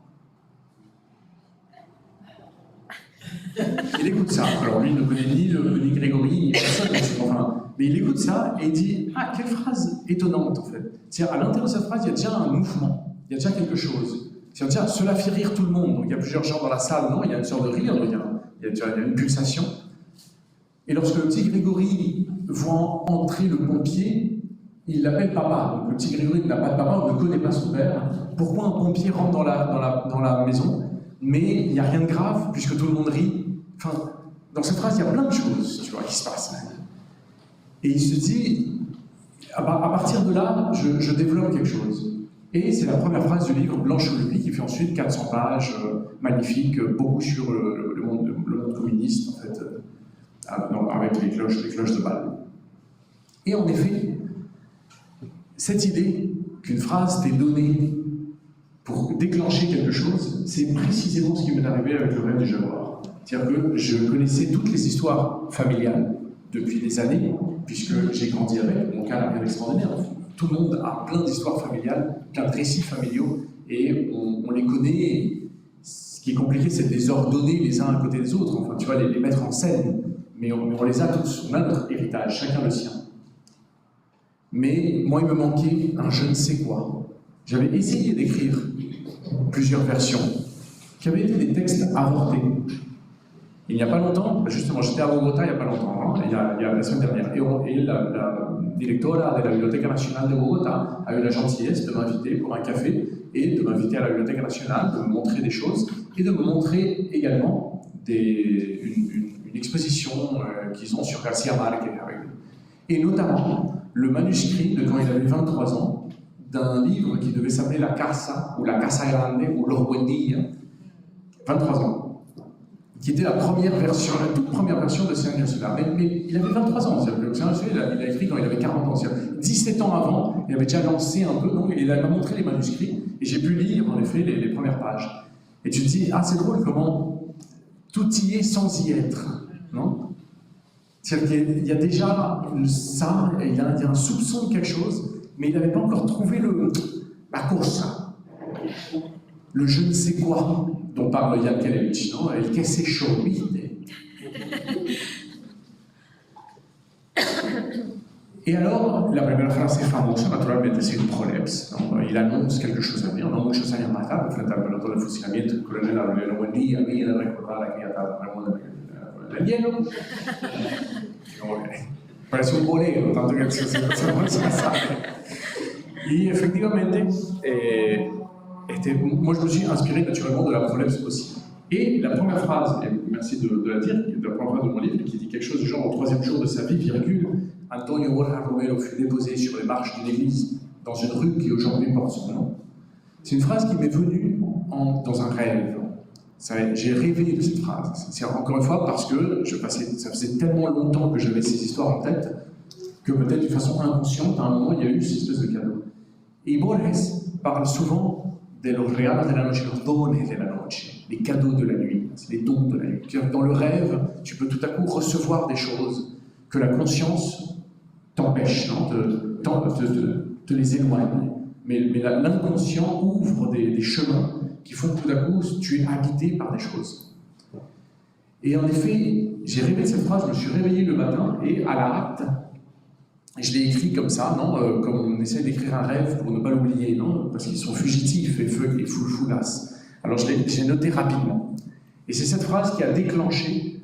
Il écoute ça. Alors lui, il ne connaît ni Grégory, ni personne, enfin, mais il écoute ça et il dit « Ah, quelle phrase étonnante en fait !» C'est-à-dire, à l'intérieur de cette phrase, il y a déjà un mouvement, il y a déjà quelque chose. C'est-à-dire, tiens, cela fit rire tout le monde. Donc il y a plusieurs genres dans la salle, non, il y a une sorte de rire, il y a une pulsation. Et lorsque le petit Grégory voit entrer le pompier, il l'appelle papa. Donc le petit Grégory n'a pas de papa, on ne connaît pas son père. Pourquoi un pompier rentre dans la maison? Mais il n'y a rien de grave, puisque tout le monde rit. Enfin, dans cette phrase, il y a plein de choses, tu vois, qui se passent. Et il se dit, à partir de là, je développe quelque chose. Et c'est la première phrase du livre Blanche ou Lui, qui fait ensuite 400 pages, magnifiques, beaucoup sur le monde communiste, en fait, avec les cloches de Bâle. Et en effet, cette idée qu'une phrase t'est donnée pour déclencher quelque chose, c'est précisément ce qui m'est arrivé avec le rêve du jaguar. C'est-à-dire que je connaissais toutes les histoires familiales depuis des années, puisque j'ai grandi avec, mon cas n'a rien d'extraordinaire. Tout le monde a plein d'histoires familiales, plein de récits familiaux, et on les connaît. Ce qui est compliqué, c'est de les ordonner les uns à côté des autres, enfin, tu vois, les mettre en scène. Mais on les a tous, on a notre héritage, chacun le sien. Mais moi, il me manquait un je ne sais quoi. J'avais essayé d'écrire plusieurs versions, qui avaient été des textes avortés. Il n'y a pas longtemps, justement, j'étais à Bogota il n'y a pas longtemps, hein, il y a la semaine dernière, et la directora de la Biblioteca Nacional de Bogota a eu la gentillesse de m'inviter pour un café et de m'inviter à la Biblioteca Nacional, de me montrer des choses et de me montrer également une exposition qu'ils ont sur García Márquez avec eux. Et notamment le manuscrit de quand il avait 23 ans d'un livre qui devait s'appeler La Casa, ou La Casa Grande, ou Los Buendía, 23 ans, qui était la première version, la toute première version de Océan National. Mais il avait 23 ans, c'est-à-dire que Océan National, il a écrit quand il avait 40 ans, c'est-à-dire 17 ans avant, il avait déjà lancé un peu, donc il m'a montré les manuscrits, et j'ai pu lire en effet les premières pages. Et tu te dis, ah c'est drôle comment tout y est sans y être, non? C'est-à-dire qu'il y a déjà ça, il y a un soupçon de quelque chose, mais il n'avait pas encore trouvé la cosa, le je ne sais quoi dont parle Jan Kelevich, non? El que se chovite. Et alors, la première phrase est famosa, naturalmente, c'est une prolepse. Il annonce quelque chose à venir. No muchos años más tarde, frente al pelotón de fusilamiento, el coronel Aurelio Buendía viene a recordar aquella tarde del hielo. Parece un bolero, tanto que se la sabe. Y efectivamente, moi je me suis inspiré naturellement de la prolepse aussi. Et la première phrase, et merci de la dire, la première phrase de mon livre, qui dit quelque chose du genre au 3e jour de sa vie, virgule, Antonio Borja Romero fut déposé sur les marches d'une église dans une rue qui aujourd'hui porte son nom. C'est une phrase qui m'est venue dans un rêve. J'ai rêvé de cette phrase. C'est encore une fois parce que ça faisait tellement longtemps que j'avais ces histoires en tête que peut-être d'une façon inconsciente, à un moment, il y a eu cette espèce de cadeau. Et Borges parle souvent de los regalos de la noche, los dones de la noche, les cadeaux de la nuit, c'est les dons de la nuit. Dans le rêve, tu peux tout à coup recevoir des choses que la conscience t'empêche, te les éloigne. Mais l'inconscient ouvre des chemins qui font que tout à coup, tu es habité par des choses. Et en effet, j'ai rêvé de cette phrase, je me suis réveillé le matin et à la hâte, je l'ai écrit comme ça, non, comme on essaie d'écrire un rêve pour ne pas l'oublier, non, parce qu'ils sont fugitifs et foulasses. Alors j'ai noté rapidement. Et c'est cette phrase qui a déclenché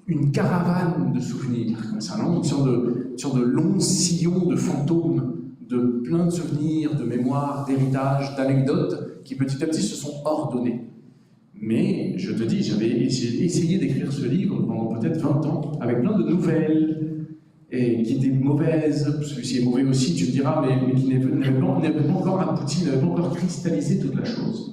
une caravane de souvenirs, comme ça, non, une sorte de long sillon de fantômes, de plein de souvenirs, de mémoires, d'héritages, d'anecdotes, qui petit à petit se sont ordonnés. Mais je te dis, j'ai essayé d'écrire ce livre pendant peut-être 20 ans, avec plein de nouvelles, et qui étaient mauvaises, celui-ci est mauvais aussi, tu me diras, mais qui n'avait pas encore abouti, n'avait pas encore cristallisé toute la chose.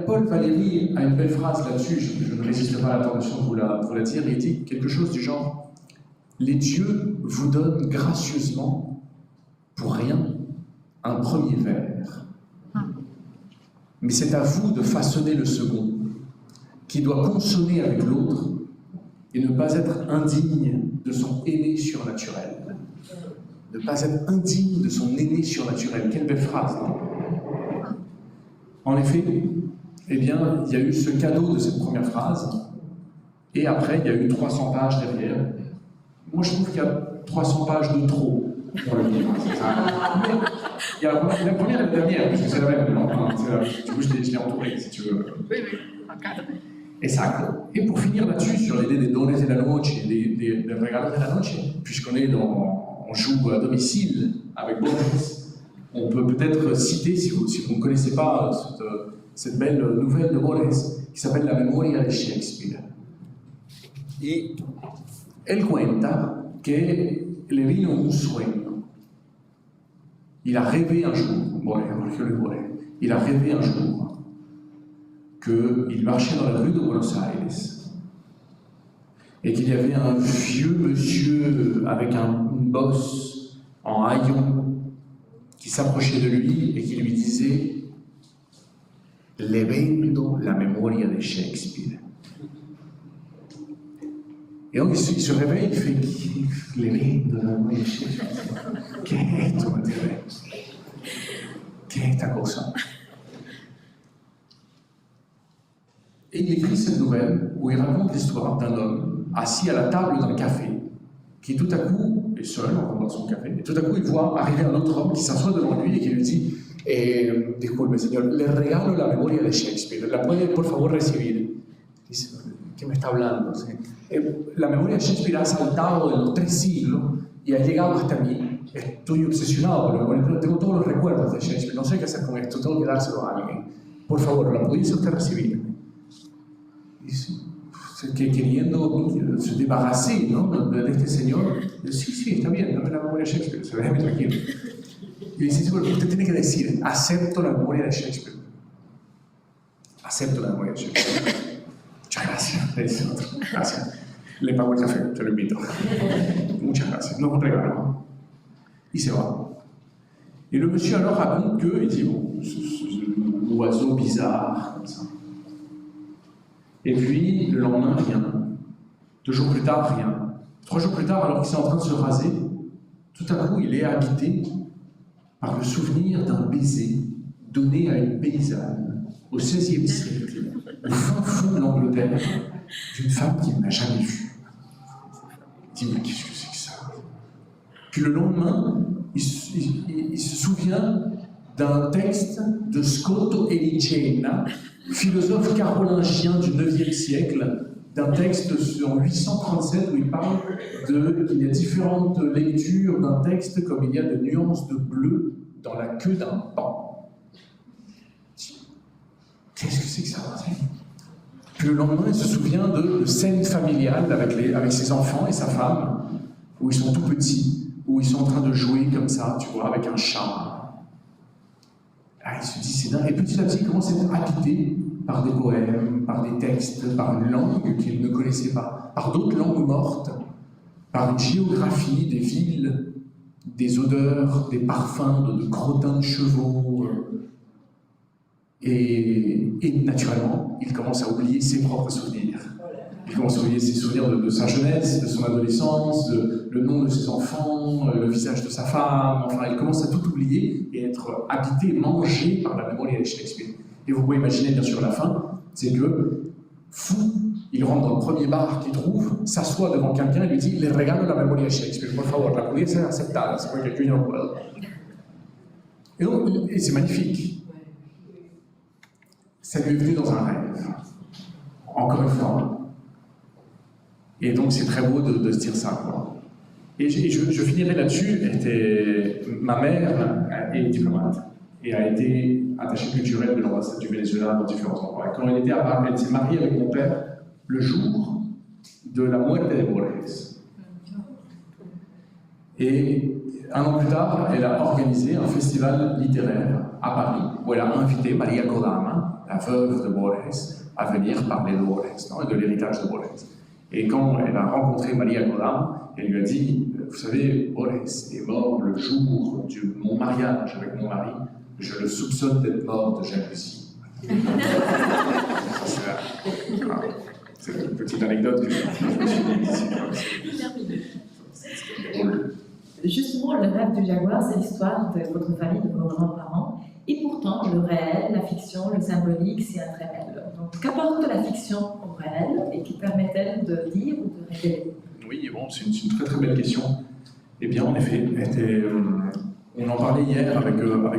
Paul Valéry a une belle phrase là-dessus, je ne résiste pas à la tentation de vous la dire, il dit quelque chose du genre « Les dieux vous donnent gracieusement, pour rien, un premier vers. Mais c'est à vous de façonner le second, qui doit consonner avec l'autre et ne pas être indigne de son aîné surnaturel. Ne pas être indigne de son aîné surnaturel. » Quelle belle phrase, non? En effet, eh bien, il y a eu ce cadeau de cette première phrase, et après, il y a eu 300 pages derrière. Moi, je trouve qu'il y a 300 pages de trop dans le livre. Il y a la première et la dernière, parce que c'est la même. Du coup, je l'ai entouré, si tu veux. Oui, un cadre. Exacto. Et pour finir là-dessus, sur l'idée des dones de la noche, des regalos de la noche, puisqu'on on joue à domicile avec Borges, on peut peut-être citer, si vous ne connaissez pas cette belle nouvelle de Borges, qui s'appelle La Memoria de Shakespeare. Et elle cuenta que le vino un sueño. Il a rêvé un jour, il a rêvé un jour qu'il marchait dans la rue de Buenos Aires et qu'il y avait un vieux monsieur avec une bosse en haillons qui s'approchait de lui et qui lui disait « Le vendo la memoria de Shakespeare ». Et donc il se réveille, il fait « Le vendo la memoria de Shakespeare ». Qu'est-ce que c'est ça? Et il écrit cette nouvelle où il raconte l'histoire d'un homme assis à la table d'un café qui tout à coup est seul en train de boire son café, et tout à coup il voit arriver un autre homme qui s'assoit devant lui et qui lui dit disculpe señor, le regalo la memoria de Shakespeare, la puede por favor recibir. Dice, ¿qué me está hablando? La memoria de Shakespeare ha saltado de los 3 siglos y ha llegado hasta mí. Estoy obsesionado por la memoria, tengo todos los recuerdos de Shakespeare, no sé qué hacer con esto, tengo que dárselo a alguien. Por favor, ¿la pudiese usted recibir? Dice, queriendo se débarrasser, ¿no?, de este señor. Sí, está bien, dame la memoria de Shakespeare, se déjame tranquilo. Y dice, bueno, usted tiene que decir, acepto la memoria de Shakespeare. Acepto la memoria de Shakespeare. Muchas gracias, le dice otro. Gracias. Le pago el café, te lo invito. Muchas gracias, no es un regalo. Il se va. Et le monsieur alors raconte qu'il dit, bon, ce oiseau bizarre, comme ça. Et puis, le lendemain, rien. 2 jours plus tard, rien. 3 jours plus tard, alors qu'il est en train de se raser, tout à coup, il est habité par le souvenir d'un baiser donné à une paysanne au XVIe siècle, au fin fond de l'Angleterre, d'une femme qu'il n'a jamais vue. Il dit, mais qu'est-ce que c'est que ça? Puis le lendemain, il se souvient d'un texte de Scotto Elicena, philosophe carolingien du IXe siècle, d'un texte en 837 où il parle qu'il y a différentes lectures d'un texte comme il y a de nuances de bleu dans la queue d'un paon. Qu'est-ce que c'est que ça? Puis le lendemain, il se souvient de scènes familiales avec ses enfants et sa femme, où ils sont tout petits, où ils sont en train de jouer comme ça, tu vois, avec un chat. Ah, il se dit, c'est dingue. Et petit à petit, il commence à être habité par des poèmes, par des textes, par une langue qu'il ne connaissait pas, par d'autres langues mortes, par une géographie des villes, des odeurs, des parfums de crottins de chevaux. Et naturellement, il commence à oublier ses propres souvenirs. Il commence à oublier ses souvenirs de sa jeunesse, de son adolescence, le nom de ses enfants, le visage de sa femme. Enfin, il commence à tout oublier et être habité, mangé par la mémoire de Shakespeare. Et vous pouvez imaginer, bien sûr, la fin, c'est que, fou, il rentre dans le premier bar qu'il trouve, s'assoit devant quelqu'un et lui dit « Le regalo la memoria de Shakespeare, por favor, la pudiese aceptar, c'est pas quelqu'un qui puede. » Et donc, c'est magnifique. Ça lui est venu dans un rêve. Encore une fois. Et donc, c'est très beau de se dire ça, quoi. Et je finirai là-dessus. Ma mère est diplomate. et a été attachée culturelle de l'ambassade du Venezuela dans différents endroits. Et quand elle s'est mariée avec mon père le jour de la muerte de Borges. Et un an plus tard, elle a organisé un festival littéraire à Paris où elle a invité Maria Kodama, la veuve de Borges, à venir parler de Borges, et de l'héritage de Borges. Et quand elle a rencontré Maria Kodama, elle lui a dit, vous savez, Borges est mort le jour de mon mariage avec mon mari, je le soupçonne d'être mort de jalousie. C'est une petite anecdote que je me suis dit ici. Justement, le rêve du jaguar, c'est l'histoire de votre famille, de vos grands-parents. Et pourtant, le réel, la fiction, le symbolique, c'est un très réel. Donc, qu'apporte la fiction au réel et qui permet-elle de dire ou de révéler? Oui, bon, c'est une très très belle question. Eh bien, en effet, on en parlait hier avec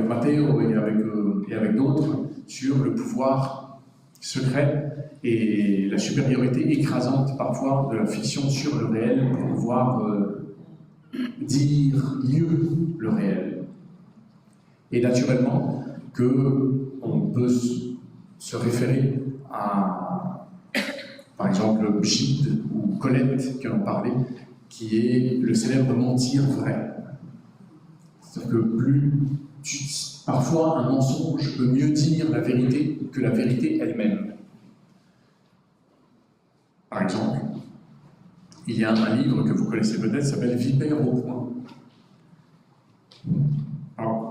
Matteo et avec d'autres sur le pouvoir secret et la supériorité écrasante parfois de la fiction sur le réel pour pouvoir dire mieux le réel. Et naturellement qu'on peut se référer à, par exemple, Gide ou Colette qui en ont parlé, qui est le célèbre mentir vrai. C'est-à-dire que parfois un mensonge peut mieux dire la vérité que la vérité elle-même. Par exemple, il y a un livre que vous connaissez peut-être, qui s'appelle Vipère au point,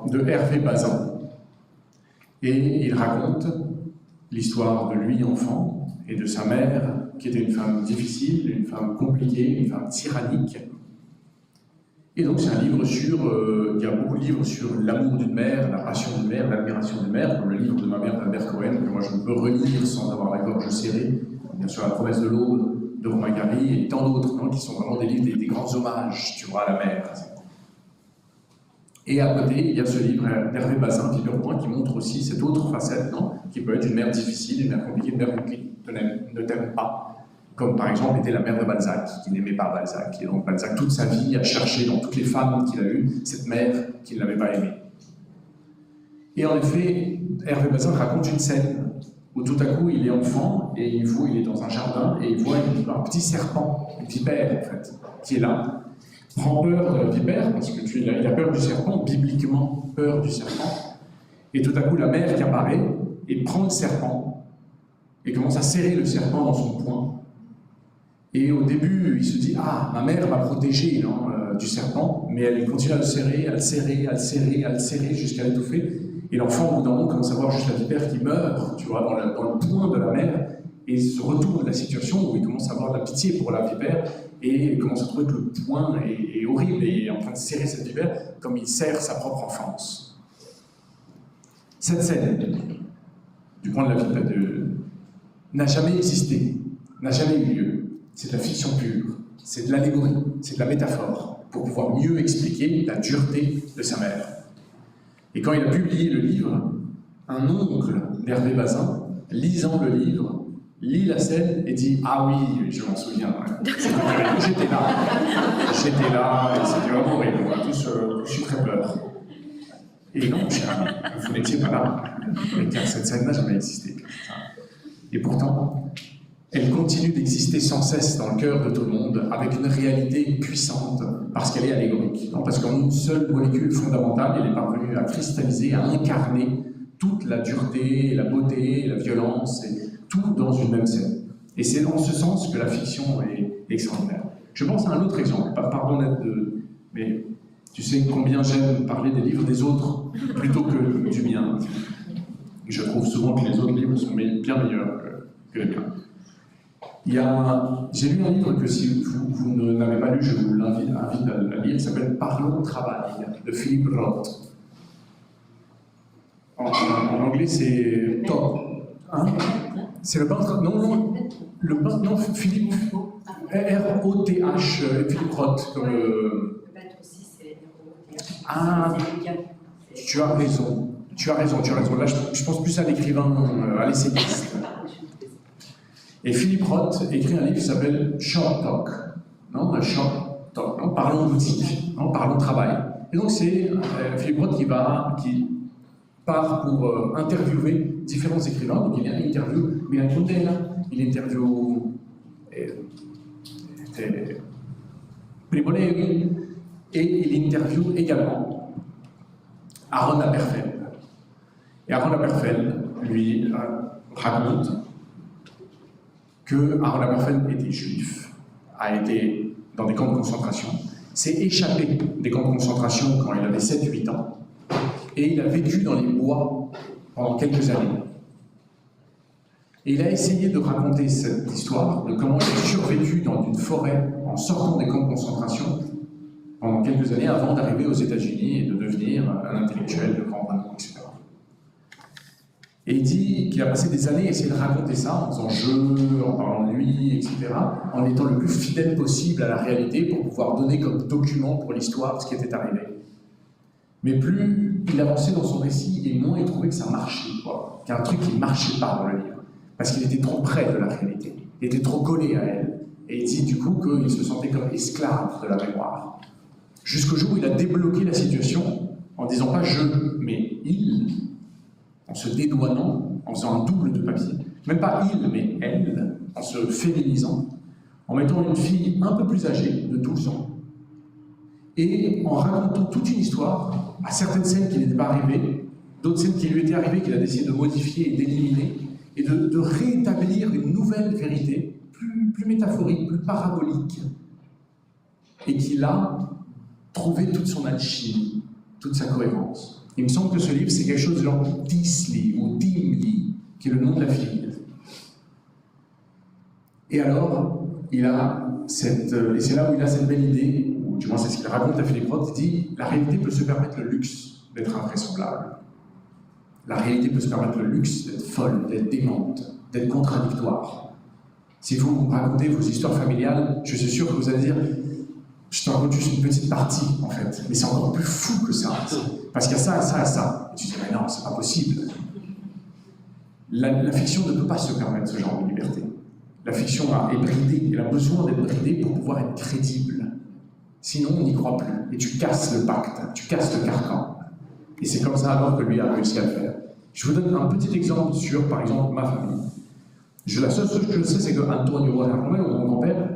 de Hervé Bazin. Et il raconte l'histoire de lui enfant et de sa mère, qui était une femme difficile, une femme compliquée, une femme tyrannique. Et donc c'est un livre sur, il y a beaucoup de livres sur l'amour d'une mère, la passion d'une mère, l'admiration d'une mère, comme le livre de ma mère d'Albert Cohen, que moi je ne peux relire sans avoir la gorge serrée, bien sûr La promesse de l'aube de Romain Gary, et tant d'autres, qui sont vraiment des livres, des grands hommages, tu vois, à la mère. Et à côté, il y a ce livre d'Hervé Bazin, Vipère au point, qui montre aussi cette autre facette, qui peut être une mère difficile, une mère compliquée, une mère qui ne t'aime pas. Comme par exemple était la mère de Balzac, qui n'aimait pas Balzac. Et donc Balzac, toute sa vie, a cherché dans toutes les femmes qu'il a eues, cette mère qu'il n'avait pas aimée. Et en effet, Hervé Bazin raconte une scène où tout à coup il est enfant et il est dans un jardin et il voit un petit serpent, une vipère en fait, qui est là. Prend peur de la vipère, parce qu'il a peur du serpent, bibliquement peur du serpent. Et tout à coup la mère qui apparaît et prend le serpent et commence à serrer le serpent dans son poing. Et au début, il se dit « Ah, ma mère m'a protégé du serpent », mais elle continue à le serrer, à le serrer, à le serrer, à le serrer jusqu'à l'étouffer. Et l'enfant, au bout d'un moment, commence à voir juste la vipère qui meurt, tu vois, dans le poing de la mère, et se retourne de la situation où il commence à avoir de la pitié pour la vipère, et il commence à trouver que le poing est horrible, et est en train de serrer cette vipère comme il serre sa propre enfance. Cette scène, du point de la vipère, n'a jamais existé, n'a jamais eu lieu. C'est de la fiction pure, c'est de l'allégorie, c'est de la métaphore, pour pouvoir mieux expliquer la dureté de sa mère. Et quand il a publié le livre, un oncle d'Hervé Bazin, lisant le livre, lit la scène et dit « Ah oui, je m'en souviens, j'étais là, et c'était vraiment horrible, on a tous eu très peur. » Et non, vous n'étiez pas là, car cette scène n'a jamais existé. Et pourtant, elle continue d'exister sans cesse dans le cœur de tout le monde, avec une réalité puissante, parce qu'elle est allégorique. Non, parce qu'en une seule molécule fondamentale, elle est parvenue à cristalliser, à incarner toute la dureté, la beauté, la violence, et tout dans une même scène. Et c'est dans ce sens que la fiction est extraordinaire. Je pense à un autre exemple, pardon d'être mais tu sais combien j'aime parler des livres des autres, plutôt que du mien. Je trouve souvent que les autres livres sont bien meilleurs que les miens. J'ai lu un livre que si vous ne l'avez pas lu, je vous l'invite à lire, il s'appelle « Parlons travail » de Philippe Roth. En anglais, c'est « Top ». Hein? C'est le peintre, non, Philippe, R-O-T-H, Philippe Roth, comme le... Ah, tu as raison. Là, je pense plus à l'écrivain, à l'essayiste. Et Philippe Roth écrit un livre qui s'appelle Shop Talk, parlons boutique, parlons travail. Et donc c'est Philippe Roth qui part pour interviewer différents écrivains. Donc il interviewe Milan Kundera, il interviewe Primo Levi et il interviewe également Aaron Aberfeld. Et Aaron Aberfeld lui raconte que Aaron Aberfeld était juif, a été dans des camps de concentration, s'est échappé des camps de concentration quand il avait 7-8 ans, et il a vécu dans les bois pendant quelques années. Et il a essayé de raconter cette histoire de comment il a survécu dans une forêt en sortant des camps de concentration pendant quelques années avant d'arriver aux États-Unis et de devenir un intellectuel de grand renom, etc. Et il dit qu'il a passé des années à essayer de raconter ça en faisant jeu, en parlant de lui, etc., en étant le plus fidèle possible à la réalité pour pouvoir donner comme document pour l'histoire ce qui était arrivé. Mais plus il avançait dans son récit, et moins il trouvait que ça marchait, quoi. Qu'il y a un truc qui ne marchait pas dans le livre. Parce qu'il était trop près de la réalité. Il était trop collé à elle. Et il dit du coup qu'il se sentait comme esclave de la mémoire. Jusqu'au jour où il a débloqué la situation en disant pas je, mais il, en se dédouanant, en faisant un double de papier. Même pas il, mais elle, en se féminisant, en mettant une fille un peu plus âgée, de 12 ans, et en racontant toute une histoire à certaines scènes qui n'étaient pas arrivées, d'autres scènes qui lui étaient arrivées, qu'il a décidé de modifier et d'éliminer, et de rétablir une nouvelle vérité, plus métaphorique, plus parabolique, et qu'il a trouvé toute son alchimie, toute sa cohérence. Il me semble que ce livre, c'est quelque chose de genre Disli ou Dimli, qui est le nom de la fille. Et alors, il a cette, et c'est là où il a cette belle idée, ou du moins c'est ce qu'il raconte à Philippe Roth, il dit « La réalité peut se permettre le luxe d'être invraisemblable. La réalité peut se permettre le luxe d'être folle, d'être démente, d'être contradictoire. Si vous racontez vos histoires familiales, je suis sûr que vous allez dire « Je t'en raconte juste une petite partie, en fait. Mais c'est encore plus fou que ça. Parce qu'il y a ça, ça et ça. » Et tu dis « Mais non, c'est pas possible. » La fiction ne peut pas se permettre ce genre de liberté. La fiction est bridée. Elle a besoin d'être bridée pour pouvoir être crédible. Sinon, on n'y croit plus. Et tu casses le pacte, tu casses le carcan. Et c'est comme ça alors que lui a réussi à le faire. Je vous donne un petit exemple sur, par exemple, ma famille. La seule chose que je sais, c'est que Antonio Romero, mon grand-père,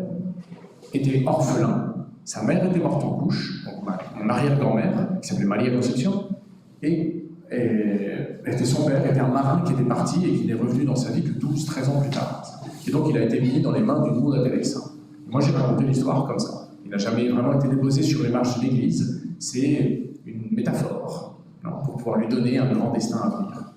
était orphelin. Sa mère était morte en couche, donc mon arrière-grand-mère, qui s'appelait Maria Concepción, et son père était un marin qui était parti et qui n'est revenu dans sa vie que 12-13 ans plus tard. Et donc il a été mis dans les mains du monde Teresa. Moi j'ai raconté l'histoire comme ça. Il n'a jamais vraiment été déposé sur les marches de l'église, c'est une métaphore pour pouvoir lui donner un grand destin à venir.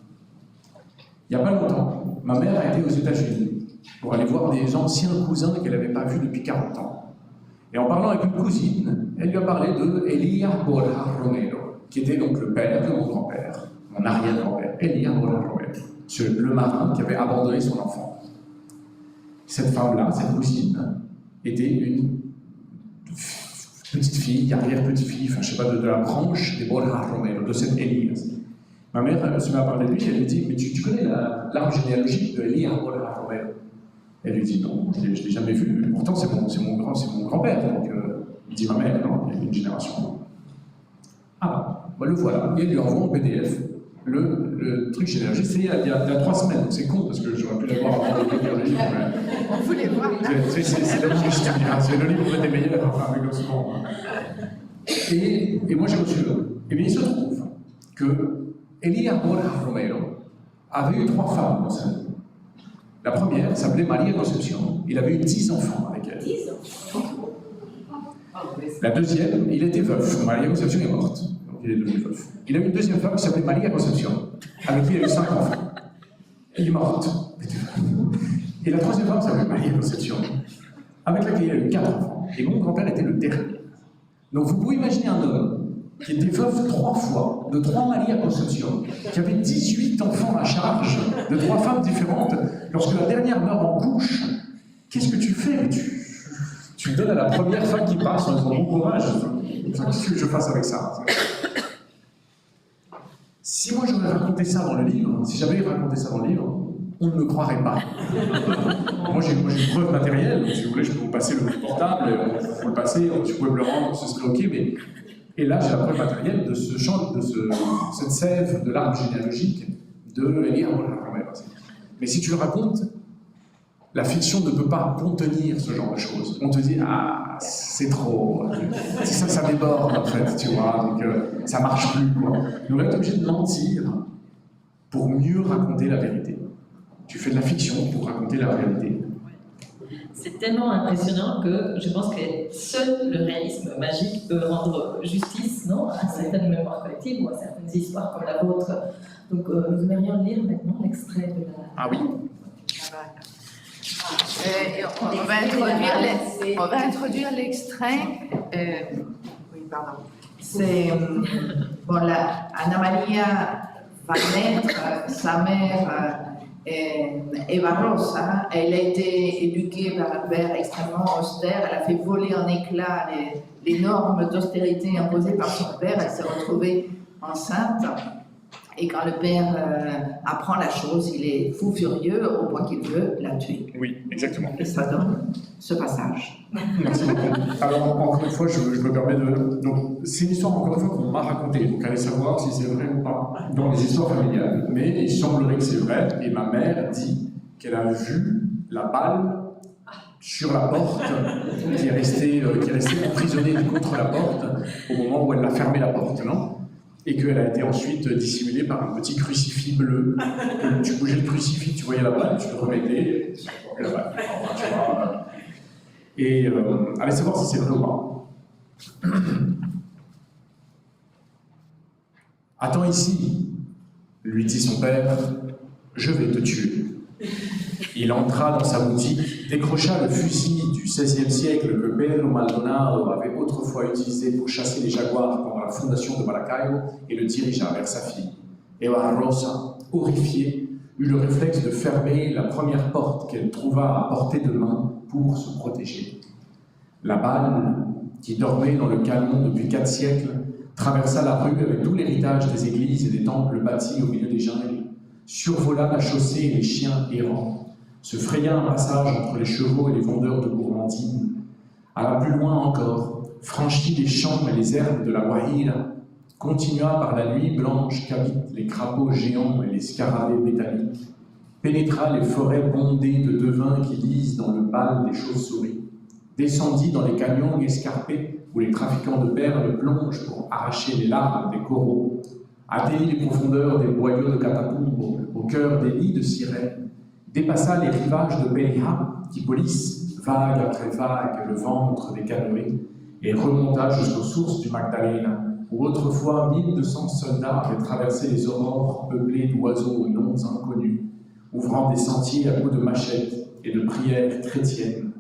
Il n'y a pas longtemps, ma mère a été aux États-Unis pour aller voir des anciens cousins qu'elle n'avait pas vus depuis 40 ans. Et en parlant avec une cousine, elle lui a parlé de Elia Borja Romero, qui était donc le père de mon grand-père, mon arrière-grand-père, Elia Borja Romero, le marin qui avait abandonné son enfant. Cette femme-là, cette cousine, était une petite fille, arrière-petite-fille, enfin je ne sais pas, de la branche des Borja Romero, de cette Elias. Ma mère se met à parler de lui, elle lui dit « Mais tu connais l'arbre généalogique de Elia Borja Romero ?» Elle lui dit « Non, je ne l'ai jamais vu, pourtant c'est mon grand-père. » Donc il dit « Ma mère, non, il y a une génération. » Ah, bah, le voilà, et elle lui envoie en PDF le truc généalogique. C'est il y a 3 semaines, donc c'est con parce que j'aurais pu l'avoir avant de lire le livre. On voulait voir. C'est dommage que je te dirais, c'est le livre était meilleur, enfin, avec le souvent. Et moi j'ai reçu le. Et bien il se trouve que Elia Borja Romero avait eu 3 femmes dans sa vie. La première s'appelait Maria Concepción. Il avait eu 10 enfants avec elle. 10 ans. La deuxième, il était veuf. Maria Concepción est morte, donc il est devenu veuf. Il a eu une deuxième femme qui s'appelait Maria Concepción, avec qui il a eu 5 enfants. Elle est morte. Et la troisième femme s'appelait Maria Concepción, avec laquelle il a eu 4 enfants. Et mon grand-père était le dernier. Donc vous pouvez imaginer un homme qui était veuf 3 fois, de 3 Maria Concepción, qui avait 18 enfants à charge, de 3 femmes différentes. Lorsque la dernière meurt en couche, qu'est-ce que tu fais? Tu le donnes à la première femme qui passe en disant bon courage. Qu'est-ce que je fasse avec ça? Si moi j'aurais raconté ça dans le livre, si j'avais raconté ça dans le livre, on ne me croirait pas. Moi j'ai une preuve matérielle, donc si vous voulez je peux vous passer le portable, vous le passez, si vous pouvez me le rendre, ce serait ok, mais Et là, j'ai la preuve matérielle de ce champ, de cette sève de l'arbre généalogique de Elie Abraham. Mais si tu le racontes, la fiction ne peut pas contenir ce genre de choses. On te dit, ah, c'est trop, ça déborde en fait, tu vois, donc ça marche plus, quoi. Donc là, tu es obligé de mentir pour mieux raconter la vérité. Tu fais de la fiction pour raconter la réalité. C'est tellement impressionnant que je pense que seul le réalisme magique peut rendre justice, non, à certaines mémoires collectives ou à certaines histoires comme la vôtre. Donc nous aimerions lire maintenant l'extrait de la... Ah oui. On va introduire l'extrait. Oui, pardon. C'est bon, Anna Maria va naître, sa mère Eva Rosa. Elle a été éduquée par un père extrêmement austère. Elle a fait voler en éclats les normes d'austérité imposées par son père. Elle s'est retrouvée enceinte. Et quand le père apprend la chose, il est fou furieux au point qu'il veut la tuer. Oui, exactement. Et ça donne ce passage. Merci beaucoup. Alors, encore une fois, je me permets de... Donc, c'est une histoire, encore une fois, qu'on m'a racontée. Donc, allez savoir si c'est vrai ou pas dans les histoires familiales. Mais il semblerait que c'est vrai. Et ma mère dit qu'elle a vu la balle sur la porte qui est restée emprisonnée contre la porte au moment où elle a fermé la porte, non ? Et qu'elle a été ensuite dissimulée par un petit crucifix bleu. Tu bougeais le crucifix, tu voyais la balle, tu le remettais, tu voyais la balle. Et allez savoir si c'est vrai ou pas. Attends ici, lui dit son père, je vais te tuer. Il entra dans sa boutique, décrocha le fusil du XVIe siècle que Pedro Maldonado avait autrefois utilisé pour chasser les jaguars pendant la fondation de Maracaibo et le dirigea vers sa fille. Eva Rosa, horrifiée, eut le réflexe de fermer la première porte qu'elle trouva à portée de main pour se protéger. La balle, qui dormait dans le canon depuis 4 siècles, traversa la rue avec tout l'héritage des églises et des temples bâtis au milieu des jungles, survola la chaussée et les chiens errants, se fraya un passage entre les chevaux et les vendeurs de gourmandines, alla plus loin encore, franchit les champs et les herbes de la Guajira, continua par la nuit blanche qu'habitent les crapauds géants et les scarabées métalliques, pénétra les forêts bondées de devins qui lisent dans le bal des chauves-souris, descendit dans les canyons escarpés où les trafiquants de perles plongent pour arracher les larves des coraux, atteignit les profondeurs des boyaux de Catapumbo, au cœur des nids de sirènes, dépassa les rivages de Beria, qui polissent, vague après vague, le ventre des canoës, et remonta jusqu'aux sources du Magdalena, où autrefois 1200 soldats avaient traversé les aurores peuplées d'oiseaux aux noms inconnus, ouvrant des sentiers à coups de machettes et de prières chrétiennes,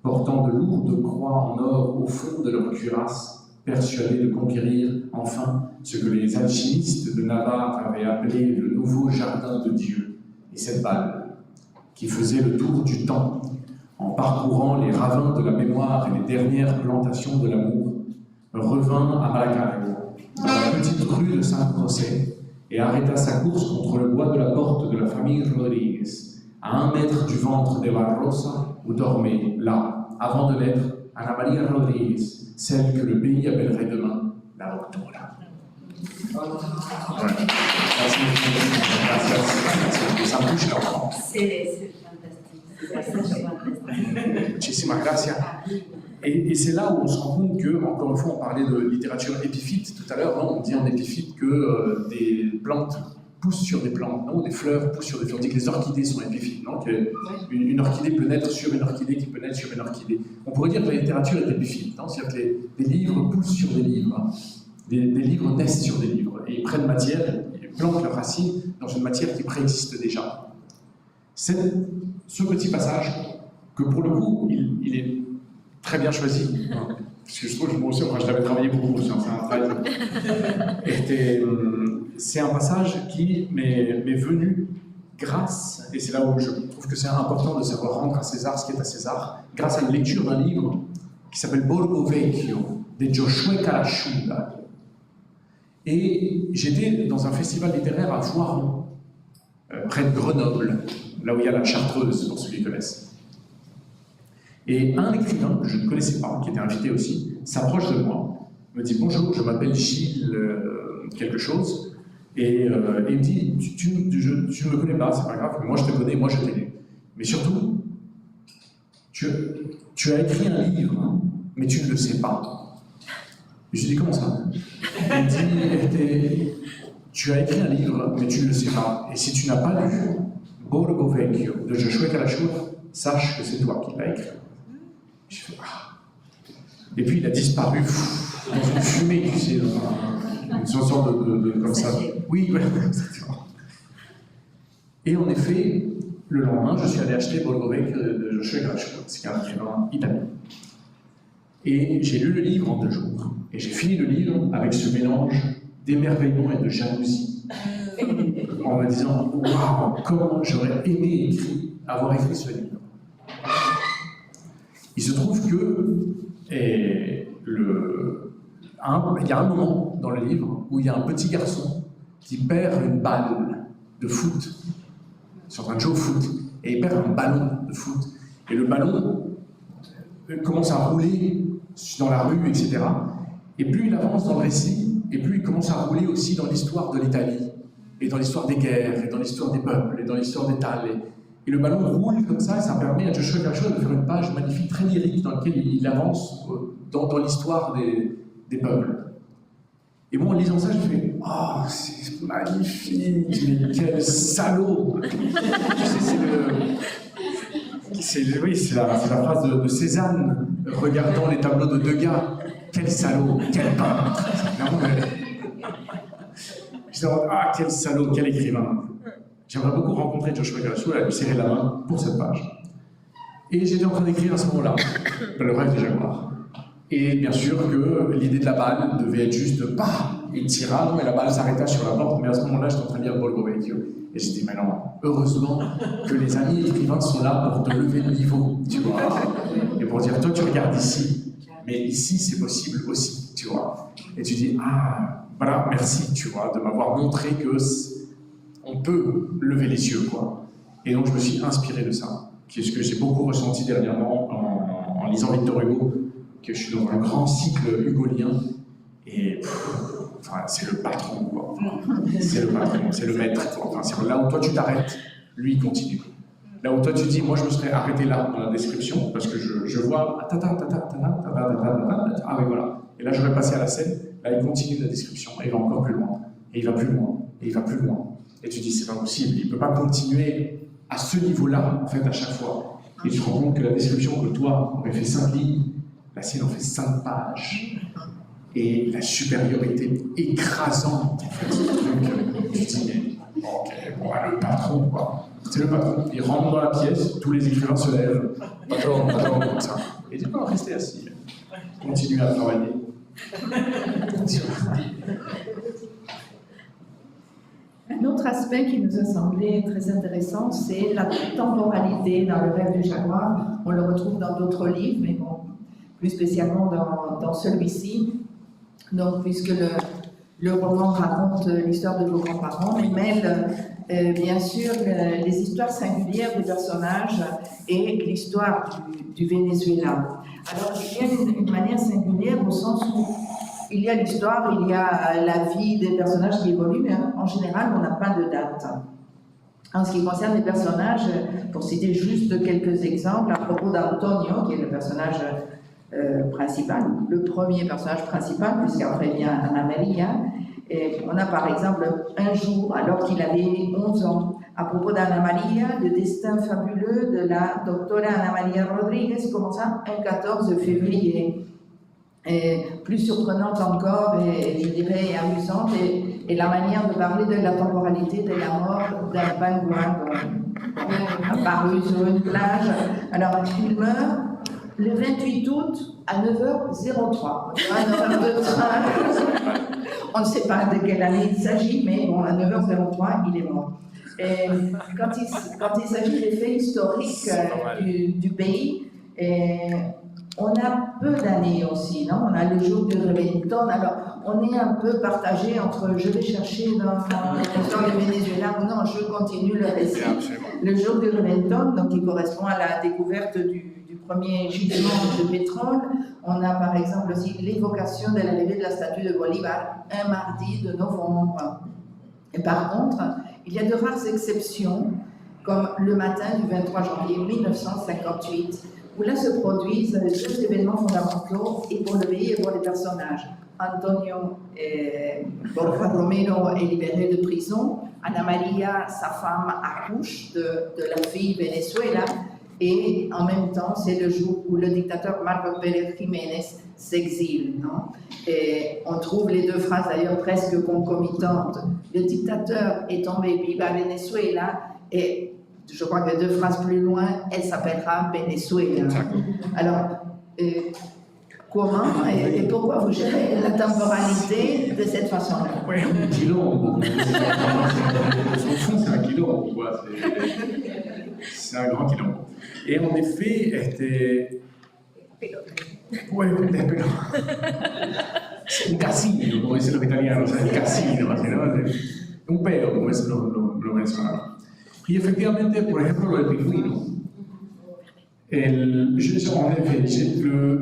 portant de lourdes croix en or au fond de leur cuirasse, persuadés de conquérir enfin ce que les alchimistes de Navarre avaient appelé le nouveau jardin de Dieu, et cette balle, qui faisait le tour du temps, en parcourant les ravins de la mémoire et les dernières plantations de l'amour, revint à Maracaibo, dans la petite rue de Saint-José, et arrêta sa course contre le bois de la porte de la famille Rodriguez, à 1 mètre du ventre d'Eva Rosa, où dormait, là, avant de l'être, Ana Maria Rodriguez, celle que le pays appellerait demain la Doctora. Voilà. Merci. Ça me touche l'enfant. C'est fantastique. Muchísimas gracias. Et c'est là où on se rend compte que, encore une fois, on parlait de littérature épiphyte tout à l'heure, non, on dit en épiphyte que des plantes poussent sur des plantes, non, des fleurs poussent sur des fleurs. On dit que les orchidées sont épiphytes, non, qu'une orchidée peut naître sur une orchidée qui peut naître sur une orchidée. On pourrait dire que la littérature est épiphyte, non, c'est-à-dire que les livres poussent sur des livres, des livres naissent sur des livres, et ils prennent matière, ils plantent leurs racines dans une matière qui préexiste déjà. C'est ce petit passage que, pour le coup, il est très bien choisi, parce que je trouve que moi aussi, je l'avais travaillé beaucoup, c'est un passage qui m'est venu grâce, et c'est là où je trouve que c'est important de savoir rendre à César ce qui est à César, grâce à une lecture d'un livre qui s'appelle Borgo Vecchio, de Giosuè Calasciuga. Et j'étais dans un festival littéraire à Voiron, près de Grenoble, là où il y a la Chartreuse, pour ceux qui connaissent. Et un écrivain que je ne connaissais pas, qui était invité aussi, s'approche de moi me dit bonjour, je m'appelle Gilles quelque chose, et il me dit tu ne me connais pas, c'est pas grave, mais moi je te connais, moi je t'ai lu. Mais surtout, tu as écrit un livre, mais tu ne le sais pas. Et je lui dis comment ça? Il me dit tu as écrit un livre, mais tu ne le sais pas. Et si tu n'as pas lu Borgo Vecchio de Josué Kalashur, sache que c'est toi qui l'as écrit. Je fais ah. Et puis il a disparu dans une fumée, tu sais, dans une sorte de comme ça. Oui, voilà, exactement. Et en effet, le lendemain, je suis allé acheter Borgo Vecchio de Josué Kalashur, c'est un écrivain italien. Et j'ai lu le livre en 2 jours. Et j'ai fini le livre avec ce mélange d'émerveillement et de jalousie. En me disant, waouh, comment j'aurais aimé avoir écrit ce livre. Il se trouve que il y a un moment dans le livre où il y a un petit garçon qui perd une balle de foot. Ils sont en train de jouer au foot. Et il perd un ballon de foot. Et le ballon commence à rouler dans la rue, etc. Et plus il avance dans le récit, et plus il commence à rouler aussi dans l'histoire de l'Italie, et dans l'histoire des guerres, et dans l'histoire des peuples, et dans l'histoire des talles. Et le ballon roule comme ça, et ça permet à Josué Kalashur de faire une page magnifique, très lyrique, dans laquelle il avance dans l'histoire des peuples. Et moi, en lisant ça, je me fais « Oh, c'est magnifique, mais quel salaud !» Tu sais, c'est la phrase de Cézanne, regardant les tableaux de Degas. Quel salaud, quel peintre! Non, mais... Je dis, ah, quel salaud, quel écrivain! J'aimerais beaucoup rencontrer Josué Kalashur et lui serrer la main pour cette page. Et j'étais en train d'écrire à ce moment-là, Le rêve des jaguars. Et bien sûr que l'idée de la balle devait être juste de bah, il tira, mais la balle s'arrêta sur la porte. Mais à ce moment-là, j'étais en train de lire Borgo Vecchio. Et j'ai dit, mais non, heureusement que les amis écrivains sont là pour te lever le niveau, tu vois. Et pour dire, toi, tu regardes ici, mais ici, c'est possible aussi, tu vois. Et tu dis, ah, voilà, merci, tu vois, de m'avoir montré que on peut lever les yeux, quoi. Et donc, je me suis inspiré de ça, qui est ce que j'ai beaucoup ressenti dernièrement en lisant Victor Hugo, que je suis dans un grand cycle hugolien, et enfin, c'est le patron, quoi. C'est le patron, c'est le maître, quoi. Enfin, c'est là où toi tu t'arrêtes, lui il continue. Là où toi tu dis, moi je me serais arrêté là dans la description, parce que je vois, ah oui voilà. Et là j'aurais passé à la scène, là il continue la description, et il va encore plus loin, et il va plus loin, et il va plus loin. Et tu dis, c'est pas possible, il peut pas continuer à ce niveau-là, en fait, à chaque fois. Et tu te rends compte que la description que toi aurait fait 5 lignes, la sienne en fait 5 pages. Et la supériorité écrasante, en fait, ce truc, tu te dis, mais ok, bon, le patron, quoi. C'est le patron. Il rentre dans la pièce, tous les écrivains se lèvent. Patron, comme ça. Et tu peux rester assis. Continue à travailler. Un autre aspect qui nous a semblé très intéressant, c'est la temporalité dans Le rêve du jaguar. On le retrouve dans d'autres livres, mais bon, plus spécialement dans celui-ci. Donc, puisque le roman raconte l'histoire de vos grands-parents, il mêle bien sûr les histoires singulières des personnages et l'histoire du Venezuela. Alors, il y a une manière singulière au sens où il y a l'histoire, il y a la vie des personnages qui évoluent, mais en général, on n'a pas de date. En ce qui concerne les personnages, pour citer juste quelques exemples, à propos d'Antonio, qui est le personnage principal, le premier personnage principal, puisqu'après vient Ana Maria. Et on a par exemple un jour, alors qu'il avait 11 ans, à propos d'Ana Maria, le destin fabuleux de la doctora Ana Maria Rodriguez commença un 14 février. Et plus surprenante encore, et je dirais amusante, et la manière de parler de la temporalité de la mort d'un pingouin apparu sur une plage. Alors, il meurt le 28 août à 9h03. Un heure de train. On ne sait pas de quelle année il s'agit, mais bon, à 9h03, il est mort. Et quand il s'agit des faits historiques du pays, on a peu d'années aussi, non? On a le jour du Reventon, alors on est un peu partagé entre je vais chercher dans l'histoire du Venezuela ou non, je continue le récit. Le jour du Reventon, donc qui correspond à la découverte du premiers gisements de pétrole. On a par exemple aussi l'évocation de la levée de la statue de Bolivar un mardi de novembre. Et par contre, il y a de rares exceptions, comme le matin du 23 janvier 1958, où là se produisent deux événements fondamentaux et pour le pays et pour les personnages. Antonio Borja Romero est libéré de prison. Ana Maria, sa femme, accouche de la fille Venezuela. Et en même temps, c'est le jour où le dictateur Marcos Pérez Jiménez s'exile. Et on trouve les deux phrases d'ailleurs presque concomitantes. Le dictateur est tombé, viva Venezuela, et je crois que deux phrases plus loin, elle s'appellera Venezuela. Alors, comment et pourquoi vous gérez la temporalité de cette façon-là? Oui, un quilombo. Au fond, c'est un quilombo, quoi. C'est un grand quilombo. Et en effet, bueno, pero un casino, como dicen los italianos, un casino, así, ¿no? Un pedo, como es lo venezolano. Y efectivamente, por ejemplo, lo del pingüino. En effet,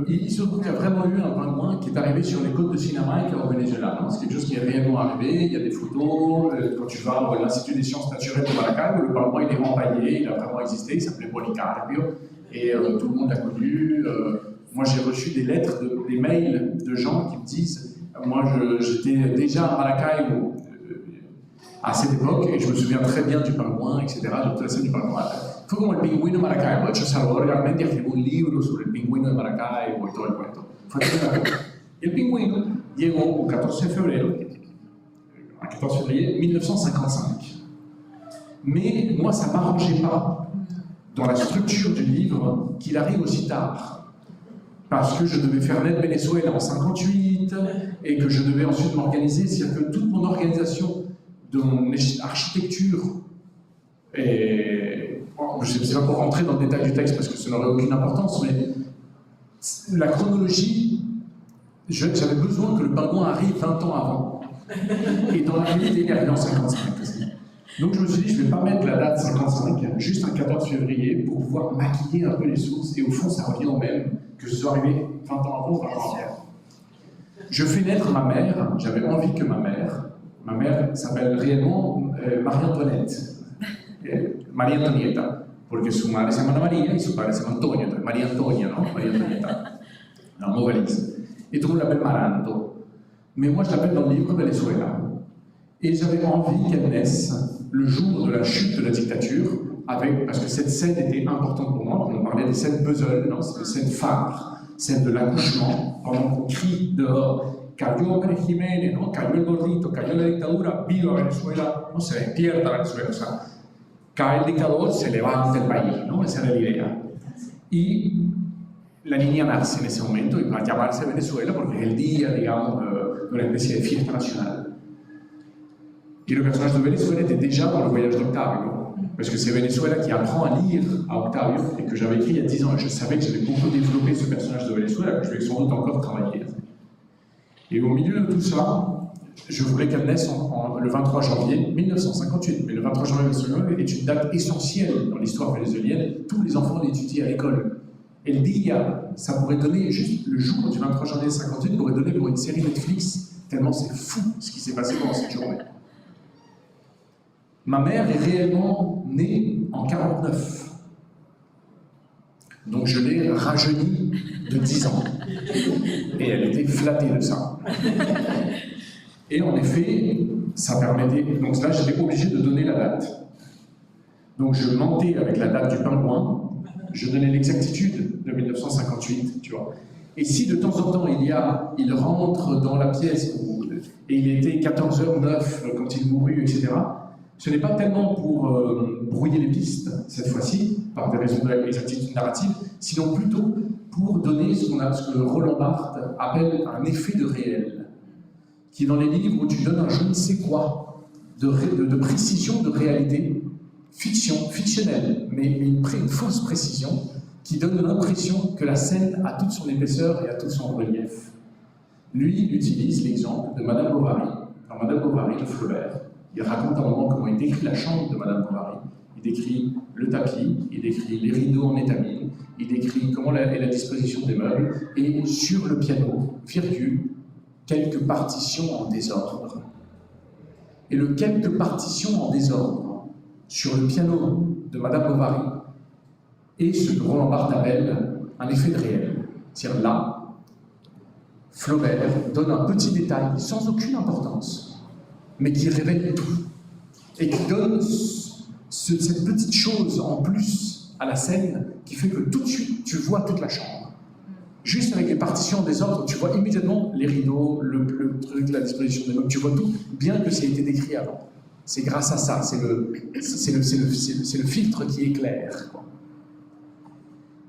il se trouve qu'il y a vraiment eu un pingouin qui est arrivé sur les côtes de Sinamac au Venezuela. C'est quelque chose qui est réellement arrivé, il y a des photos. Quand tu vas à l'Institut des sciences naturelles de Maracaibo, le pingouin il est empaillé, il a vraiment existé, il s'appelait Policarpio, et tout le monde l'a connu. Moi j'ai reçu des lettres, des mails de gens qui me disent, moi j'étais déjà à Maracaibo à cette époque, et je me souviens très bien du pingouin, etc., de toute la scène du pingouin. Fue como el pingüino de Maracaibo. De hecho, Salvador realmente escribió un libro sobre el pingüino de Maracaibo y todo el cuento. Fue una cosa. El pingüino llegó el 14 de febrero, 14 février 1955. Mais moi, ça ne m'arrangeait pas dans la structure du livre qu'il arrive aussi tard. Parce que je devais faire naître Venezuela en 58 et que je devais ensuite m'organiser. C'est-à-dire que toute mon organisation de mon architecture et je ne sais pas pour rentrer dans le détail du texte parce que ça n'aurait aucune importance, mais la chronologie, j'avais besoin que le pingouin arrive 20 ans avant. Et dans la réalité, il est arrivé en 55 aussi. Donc je me suis dit, je ne vais pas mettre la date 55, juste un 14 février, pour pouvoir maquiller un peu les sources. Et au fond, ça revient au même, que je sois arrivé 20 ans avant ou 20 ans après. Je fais naître ma mère, j'avais envie que ma mère s'appelle réellement Marie-Antoinette. María Antonieta, porque su madre se llama María y su padre se llama Antonio, entonces María Antonia, ¿no? María Antonieta, la noveliste. Et tout le monde l'appelle Maranto. Mais moi, je l'appelle dans le livre Venezuela. Et j'avais envie qu'elle naisse le jour de la chute de la dictature, parce que cette scène était importante pour moi. On parlait des scènes puzzle, c'est des scènes phares, celle de l'accouchement, pendant qu'on crie dehors. Cayó Pérez Jiménez, ¿no? Cayó el gordito, cayó la dictadura, viva Venezuela, no se despierta Venezuela. O sea, cae el dictador, se levanta el país, ¿no? Esa era la idea. Y la niña nace en ese momento y va a llamarse Venezuela porque es el día, digamos, de una especie de fiesta nacional. Et le personnage de Venezuela était déjà dans le voyage d'Octavio, parce que c'est Venezuela qui apprend à lire à Octavio et que j'avais écrit il y a 10 ans. Et je savais que j'avais beaucoup développé ce personnage de Venezuela, que je vais sans doute encore travailler. Et au milieu de tout ça, je voulais qu'elle naisse le 23 janvier 1958. Mais le 23 janvier 1958 est une date essentielle dans l'histoire vénézuélienne. Tous les enfants l'étudient à l'école. Et le dia, ça pourrait donner, juste le jour du 23 janvier 1958, pourrait donner pour une série Netflix, tellement c'est fou ce qui s'est passé pendant cette journée. Ma mère est réellement née en 49. Donc je l'ai rajeunie de 10 ans. Et elle était flattée de ça. Et en effet, ça permettait... Donc là, j'étais obligé de donner la date. Donc je mentais avec la date du pingouin, je donnais l'exactitude de 1958, tu vois. Et si de temps en temps il rentre dans la pièce et il était 14h09 quand il mourut, etc., ce n'est pas tellement pour brouiller les pistes, cette fois-ci, par des raisons d'exactitude narrative, sinon plutôt pour donner ce que Roland Barthes appelle un effet de réel, qui est dans les livres où tu donnes un je ne sais quoi de précision de réalité, fictionnelle, mais une fausse précision qui donne l'impression que la scène a toute son épaisseur et a tout son relief. Lui, il utilise l'exemple de Madame Bovary, dans Madame Bovary de Flaubert. Il raconte à un moment comment il décrit la chambre de Madame Bovary. Il décrit le tapis, il décrit les rideaux en étamine, il décrit comment est la disposition des meubles, et sur le piano, virgule, quelques partitions en désordre. Et le quelques partitions en désordre sur le piano de Madame Bovary est ce que Roland Barthes appelle un effet de réel. C'est-à-dire là, Flaubert donne un petit détail sans aucune importance, mais qui révèle tout, et qui donne cette petite chose en plus à la scène qui fait que tout de suite tu vois toute la chambre. Juste avec les partitions en désordre, tu vois immédiatement les rideaux, le truc, la disposition des meubles, tu vois tout, bien que ça ait été décrit avant. C'est grâce à ça, c'est le filtre qui éclaire, quoi.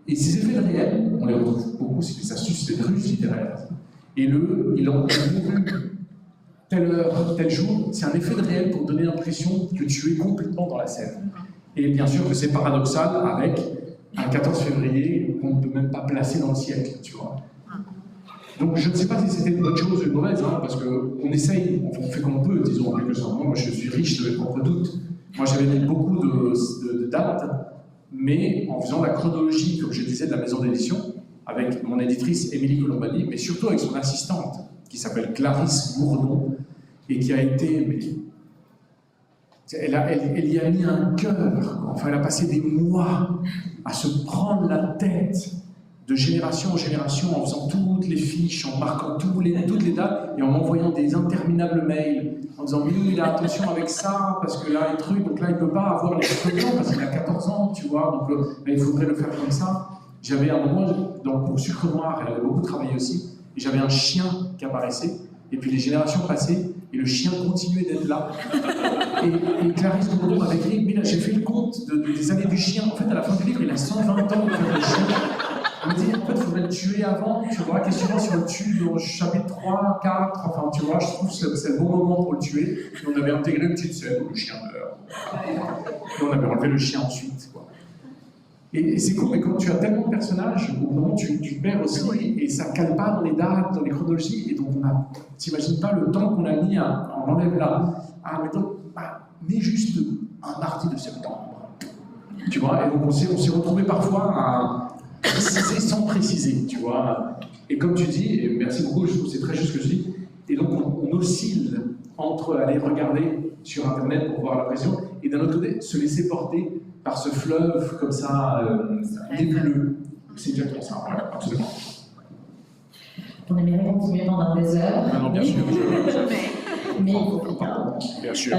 Et ces effets de réel, on les retrouve beaucoup, c'est des astuces, des ruses littéraires. Et il en mouru telle heure, tel jour, c'est un effet de réel pour donner l'impression que tu es complètement dans la scène. Et bien sûr que c'est paradoxal avec un 14 février qu'on ne peut même pas placer dans le siècle, tu vois. Donc je ne sais pas si c'était une bonne chose ou une mauvaise, hein, parce qu'on essaye, on fait comme on peut, disons en quelque sorte. Moi je suis riche de mes propres doutes. Moi j'avais mis beaucoup de dates, mais en faisant la chronologie, comme je disais, de la maison d'édition, avec mon éditrice Émilie Colombani, mais surtout avec son assistante, qui s'appelle Clarisse Gourdon, et qui a été... Elle y a mis un cœur, enfin elle a passé des mois à se prendre la tête de génération en génération, en faisant toutes les fiches, en marquant toutes les dates, et en m'envoyant des interminables mails, en disant « oui, il a attention avec ça, parce que là, les trucs, donc là, il ne peut pas avoir les cheveux blancs, parce qu'il a 14 ans, tu vois, donc là, il faudrait le faire comme ça. » J'avais un moment, donc pour Sucre Noir, elle avait beaucoup travaillé aussi, et j'avais un chien qui apparaissait, et puis les générations passaient, et le chien continuait d'être là. Et Clarisse Gourdon m'avait écrit « mais là, j'ai fait le compte des années du chien. En fait, à la fin du livre, il a 120 ans de faire le chien. » On me dit, en fait, il faudrait le tuer avant, tu vois, question sur le tue dans le chapitre 3, 4, enfin, tu vois, je trouve que c'est le bon moment pour le tuer. Et on avait intégré une petite scène où le chien meurt. Et on avait enlevé le chien ensuite, quoi. Et c'est cool, mais quand tu as tellement de personnages, au bout d'un moment, tu perds aussi, et ça ne cale pas dans les dates, dans les chronologies, et donc t'imagines pas le temps qu'on a mis on enlève là. Ah, mais juste un mardi de septembre. Tu vois, et donc on s'est retrouvé parfois à préciser sans préciser, tu vois. Et comme tu dis, et merci beaucoup, je trouve que c'est très juste ce que je dis, et donc on oscille entre aller regarder sur Internet pour voir la pression, et d'un autre côté, se laisser porter par ce fleuve comme ça, nébuleux. C'est exactement ça, voilà, absolument. On aimerait continuer pendant des heures. Non, bien sûr. Mais bien sûr.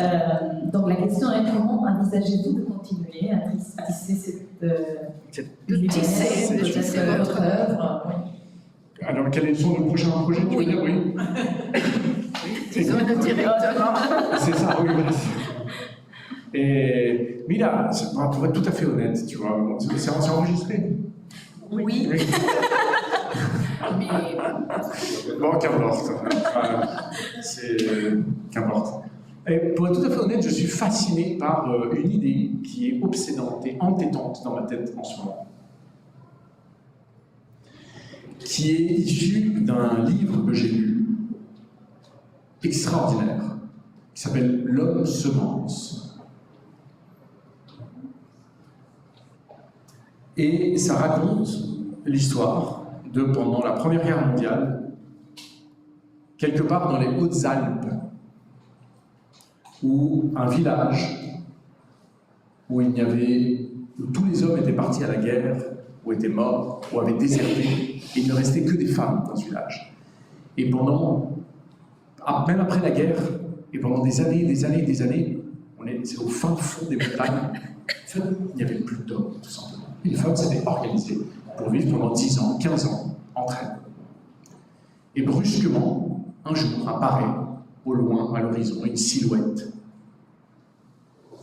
donc la question est comment envisagez-vous de continuer à tisser cette univers, cette votre œuvre? Oui. Alors, quels sont nos prochains projets? Tu veux dire, oui. Disons le directeur. C'est ça, oui, voilà. Mais là, pour être tout à fait honnête, tu vois, c'est enregistré. Oui. Mais Bon, qu'importe. Qu'importe. Et pour être tout à fait honnête, je suis fasciné par une idée qui est obsédante et entêtante dans ma tête en ce moment. Qui est issue d'un livre que j'ai lu, extraordinaire, qui s'appelle L'homme semence. Et ça raconte l'histoire de, pendant la Première Guerre mondiale, quelque part dans les Hautes-Alpes, où un village où tous les hommes étaient partis à la guerre, ou étaient morts, ou avaient déserté, et il ne restait que des femmes dans ce village. Et même après la guerre, et pendant des années, c'est au fin fond des montagnes, en fait, il n'y avait plus d'hommes, tout simplement. Et les femmes s'étaient organisées pour vivre pendant 10 ans, 15 ans, entre elles. Et brusquement, un jour, apparaît au loin, à l'horizon, une silhouette.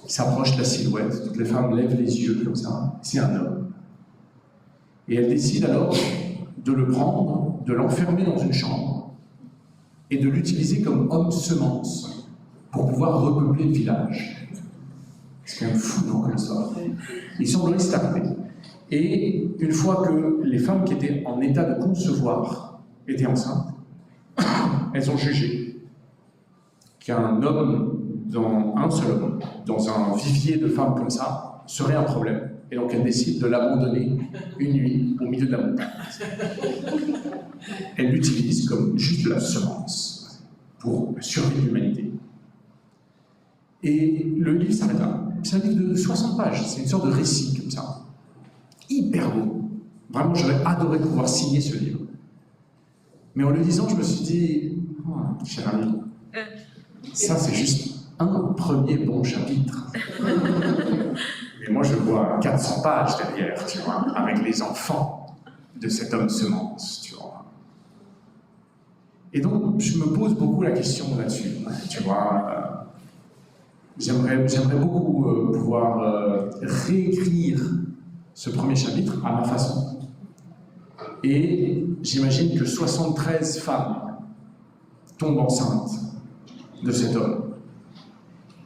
Il s'approche de la silhouette, toutes les femmes lèvent les yeux comme ça, c'est un homme. Et elle décide alors de le prendre, de l'enfermer dans une chambre, et de l'utiliser comme homme semence pour pouvoir repeupler le village. C'est quand même fou, non, comme histoire. Il semblerait que c'est arrivé. Et une fois que les femmes qui étaient en état de concevoir étaient enceintes, elles ont jugé qu'un homme, un seul homme, dans un vivier de femmes comme ça, serait un problème. Et donc elle décide de l'abandonner une nuit au milieu de la montagne. Elle l'utilise comme juste de la semence pour la survie de l'humanité. Et le livre s'arrête là. C'est un livre de 60 pages, c'est une sorte de récit comme ça. Hyper beau. Vraiment, j'aurais adoré pouvoir signer ce livre. Mais en le lisant, je me suis dit, cher ami, ça c'est juste un premier bon chapitre. Mais moi je vois 400 pages derrière, tu vois, avec les enfants de cet homme semence, tu vois. Et donc je me pose beaucoup la question là-dessus, tu vois. J'aimerais beaucoup pouvoir réécrire ce premier chapitre à ma façon. Et j'imagine que 73 femmes tombent enceintes de cet homme.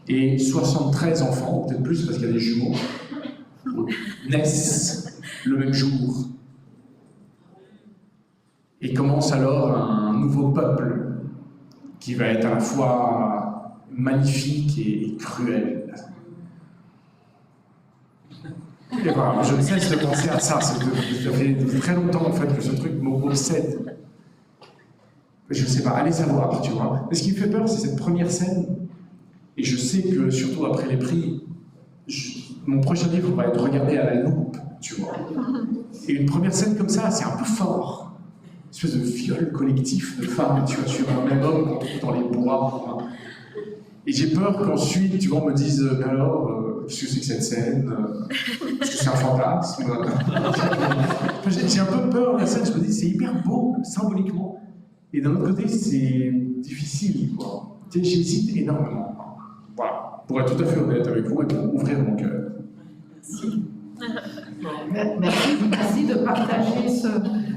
Et 73 enfants, peut-être plus parce qu'il y a des jumeaux, naissent le même jour. Et commence alors un nouveau peuple qui va être à la fois magnifique et cruel. Et voilà, je ne cesse de penser à ça. Ça fait très longtemps en fait que ce truc m'obsède. Je ne sais pas, allez savoir, tu vois. Mais ce qui me fait peur, c'est cette première scène. Et je sais que, surtout après les prix, mon prochain livre va être regardé à la loupe, tu vois. Et une première scène comme ça, c'est un peu fort. Une espèce de viol collectif de femmes, tu vois, sur un même homme qu'on trouve dans les bois. Et j'ai peur qu'ensuite, tu vois, on me dise, mais alors, qu'est-ce que c'est que cette scène? Est-ce que c'est un fantasme? J'ai un peu peur de la scène, je me dis, c'est hyper beau, symboliquement. Et d'un autre côté, c'est difficile, quoi. Tu sais, j'hésite énormément. Voilà, pour être tout à fait honnête avec vous et pour ouvrir mon cœur. Merci de partager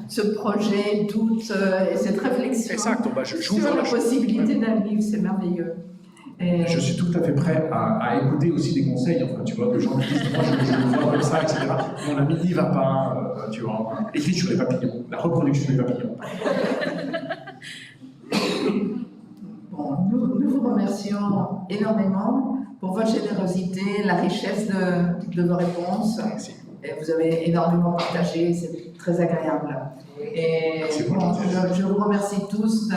ce projet, doute et cette réflexion Exact, sur la possibilité d'un livre, c'est merveilleux. Et... Je suis tout à fait prêt à écouter aussi des conseils, enfin, tu vois, de gens qui disent, moi je le vois comme ça, etc. Mon ami n'y va pas, tu vois, écrit sur les papillons, la reproduction des papillons. Bon, nous vous remercions énormément pour votre générosité, la richesse de vos réponses. Merci. Et vous avez énormément partagé, c'est très agréable. Et bon, je vous remercie tous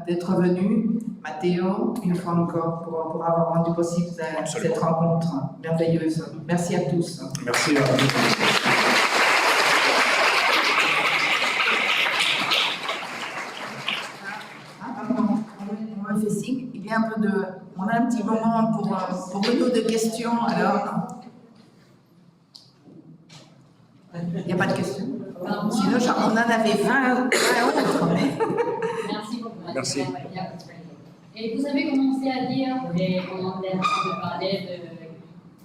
d'être venus. Matteo, une fois encore, pour avoir rendu possible cette rencontre merveilleuse. Merci à tous. Merci à vous. On me fait signe. Il y a un peu de... On a un petit moment pour une ou deux questions, alors... Il n'y a pas de questions. Sinon, on en avait 20 autres. Mais... Merci beaucoup. Merci. Et vous avez commencé à dire les commentaires quand vous parlez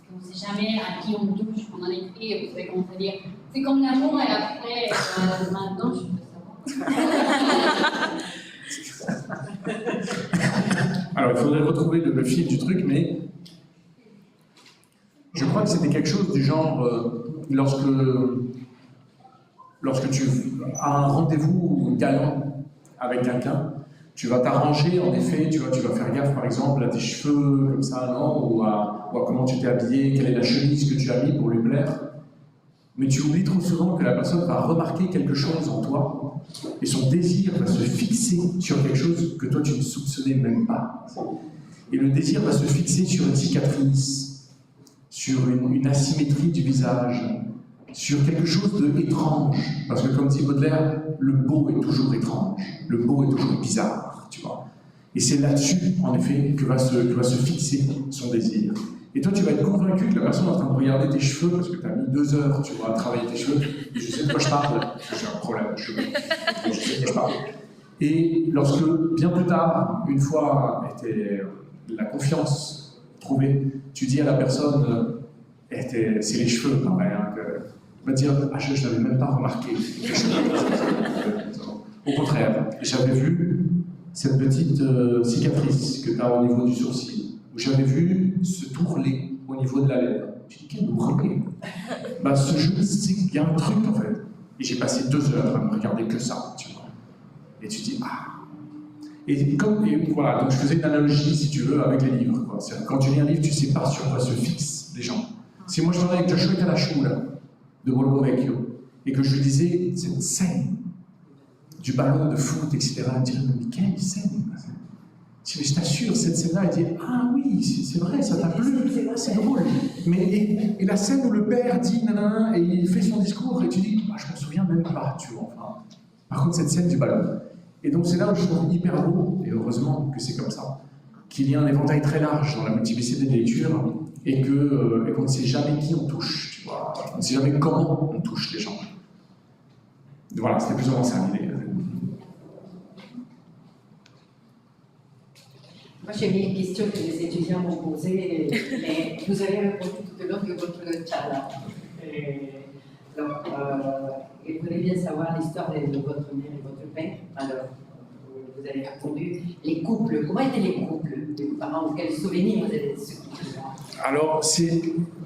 qu'on ne sait jamais à qui on touche, on en écrit, et vous avez commencé à dire c'est comme l'amour, et après, maintenant, je veux savoir. Alors, il faudrait retrouver le fil du truc, mais je crois que c'était quelque chose du genre, lorsque tu as un rendez-vous galant avec quelqu'un, tu vas t'arranger, en effet, tu vas faire gaffe, par exemple, à tes cheveux, comme ça, non, ou à comment tu t'es habillé, quelle est la chemise que tu as mis pour lui plaire. Mais tu oublies trop souvent que la personne va remarquer quelque chose en toi, et son désir va se fixer sur quelque chose que toi tu ne soupçonnais même pas. Et le désir va se fixer sur une cicatrice, sur une asymétrie du visage, sur quelque chose d'étrange. Parce que comme dit Baudelaire, le beau est toujours étrange, le beau est toujours bizarre, tu vois. Et c'est là-dessus, en effet, que va se fixer son désir. Et toi, tu vas être convaincu que la personne est en train de regarder tes cheveux, parce que tu as mis 2 heures, tu vois, à travailler tes cheveux. Et je sais de quoi je parle, parce que j'ai un problème de cheveux. Donc je sais de quoi je parle. Et lorsque, bien plus tard, une fois était la confiance trouvée, tu dis à la personne, c'est les cheveux, pareil, hein, va dire, ah, je n'avais même pas remarqué. Au contraire, j'avais vu cette petite cicatrice que tu as au niveau du sourcil, où j'avais vu ce tourlet au niveau de la lèvre. Je dis, quel tourlet? Bah, ce jeu, c'est qu'il y a un truc en fait. Et j'ai passé 2 heures à ne regarder que ça, tu vois. Et tu dis, ah. Et voilà, donc je faisais une analogie, si tu veux, avec les livres, quoi. Quand tu lis un livre, tu ne sais pas sur quoi se fixent les gens. Si moi je parlais avec Joshua Talachula de Borgo Vecchio et que je lui disais cette scène du ballon de foot, etc., il me dirait mais quelle scène? Je dis, mais je t'assure, cette scène-là, il dit ah oui, c'est vrai, ça t'a plu, c'est drôle. Mais et la scène où le père dit nanana et il fait son discours et tu dis bah, je me souviens même pas, tu vois. Enfin, par contre, cette scène du ballon. Et donc c'est là où je trouve hyper beau, et heureusement que c'est comme ça, qu'il y a un éventail très large dans la multiplicité des lectures et qu'on ne sait jamais qui on touche, tu vois. On ne sait jamais comment on touche les gens. Voilà, c'était plus ou moins ça l'idée. Moi, j'ai mis une question que les étudiants m'ont posée, mais vous avez répondu tout au long de votre chat. Ils voulaient bien savoir l'histoire de votre mère et votre père. Alors, vous avez répondu. Les couples, comment étaient les couples de vos parents? Quels souvenirs vous avez de ce couple-là? Alors, c'est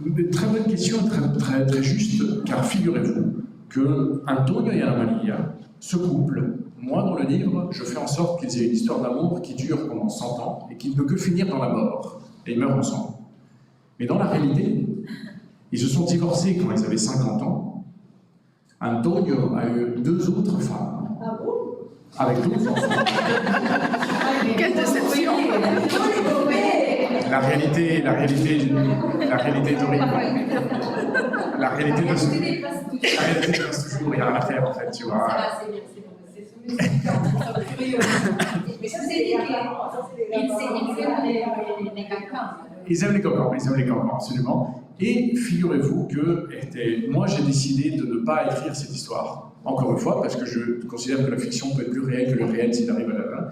une très bonne question, très, très juste, car figurez-vous que Antonio et Anna Maria, ce couple, moi, dans le livre, je fais en sorte qu'ils aient une histoire d'amour qui dure pendant 100 ans et qui ne peut que finir dans la mort. Et ils meurent ensemble. Mais dans la réalité, ils se sont divorcés quand ils avaient 50 ans. Antonio a eu 2 autres femmes. Ah bon? Avec 12 enfants. Quelle déception! La réalité est horrible. La réalité passe toujours, il n'y a rien à faire en fait, tu vois. C'est bien, c'est bon. C'est curieux. Mais ça, c'est les Ils aiment les cancans, absolument. Et figurez-vous que moi j'ai décidé de ne pas écrire cette histoire, encore une fois, parce que je considère que la fiction peut être plus réelle que le réel s'il arrive à la fin.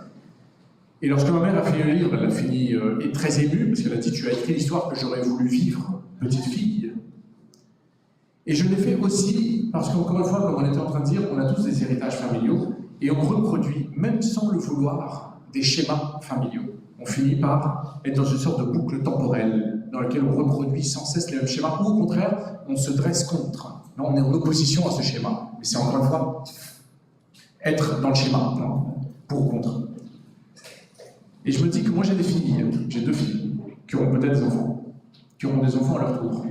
Et lorsque ma mère a fini le livre, elle a fini et très émue, parce qu'elle a dit tu as écrit l'histoire que j'aurais voulu vivre, petite fille. Et je l'ai fait aussi parce qu'encore une fois, comme on était en train de dire, on a tous des héritages familiaux et on reproduit, même sans le vouloir, des schémas familiaux. On finit par être dans une sorte de boucle temporelle dans laquelle on reproduit sans cesse les mêmes schémas, ou au contraire, on se dresse contre. Non, on est en opposition à ce schéma. Mais c'est encore une fois être dans le schéma, non, pour ou contre. Et je me dis que moi j'ai 2 filles, qui auront peut-être des enfants, qui auront des enfants à leur tour.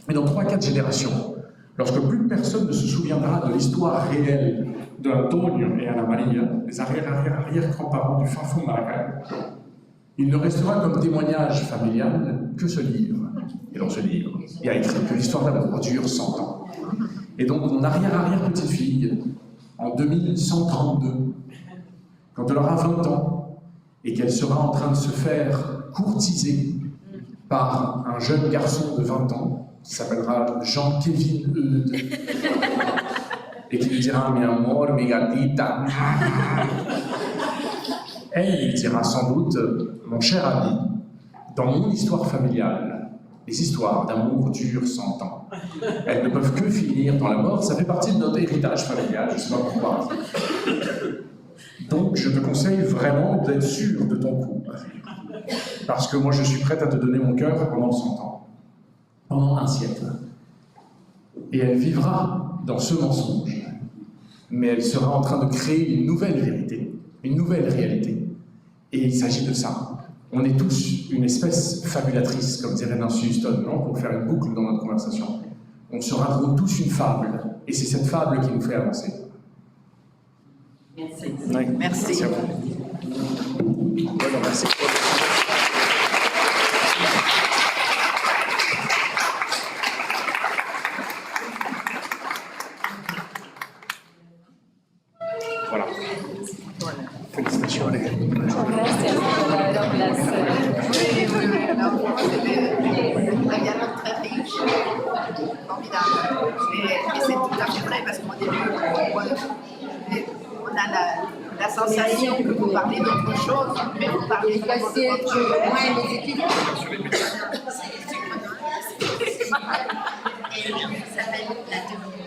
Mais dans 3-4 générations, lorsque plus personne ne se souviendra de l'histoire réelle d'Antonio et Anna Maria, les arrière-grands-parents du fin fond de Maracay, il ne restera comme témoignage familial que ce livre. Et dans ce livre, il y a écrit que l'histoire d'amour dure 100 ans. Et donc mon arrière-arrière-petite-fille, en 2132, quand elle aura 20 ans, et qu'elle sera en train de se faire courtiser par un jeune garçon de 20 ans, qui s'appellera Jean-Kévin Eudes, et qui lui dira « Mi amor, mi gatita ». Elle lui dira sans doute « Mon cher ami, dans mon histoire familiale, les histoires d'amour durent 100 ans. Elles ne peuvent que finir dans la mort, ça fait partie de notre héritage familial, je ne sais pas pourquoi. Donc je te conseille vraiment d'être sûr de ton coup. Parce que moi je suis prête à te donner mon cœur pendant 100 ans. Pendant un siècle. Et elle vivra dans ce mensonge. Mais elle sera en train de créer une nouvelle vérité, une nouvelle réalité. Et il s'agit de ça. On est tous une espèce fabulatrice, comme dirait Nancy Houston, non, pour faire une boucle dans notre conversation. On se raconte tous une fable. Et c'est cette fable qui nous fait avancer. Merci. Oui. Merci. Merci à vous. Voilà, merci. Voilà. Félicitations. Un dialogue très riche, formidable. Et c'est tout à fait vrai parce qu'au début, on a la sensation que vous parlez d'autre chose, mais vous parlez vraiment de votre chose. Ouais, les étudiants. Et ça s'appelle la tenue.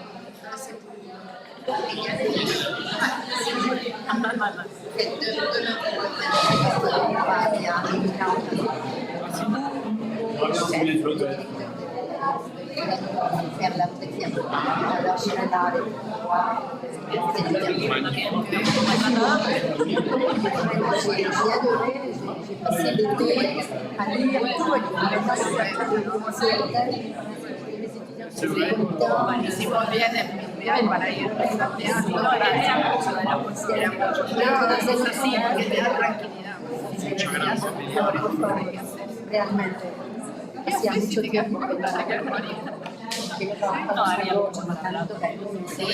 faire l'appréciation. Alors, je serai là avec moi. J'ai adoré, j'ai passé l'été à lire tout le C'est vrai. Hicimos bien el primer para ir a teatro, para es así, porque te da tranquilidad. realmente. Hacía mucho tiempo que yo trabajaba tanto Sí,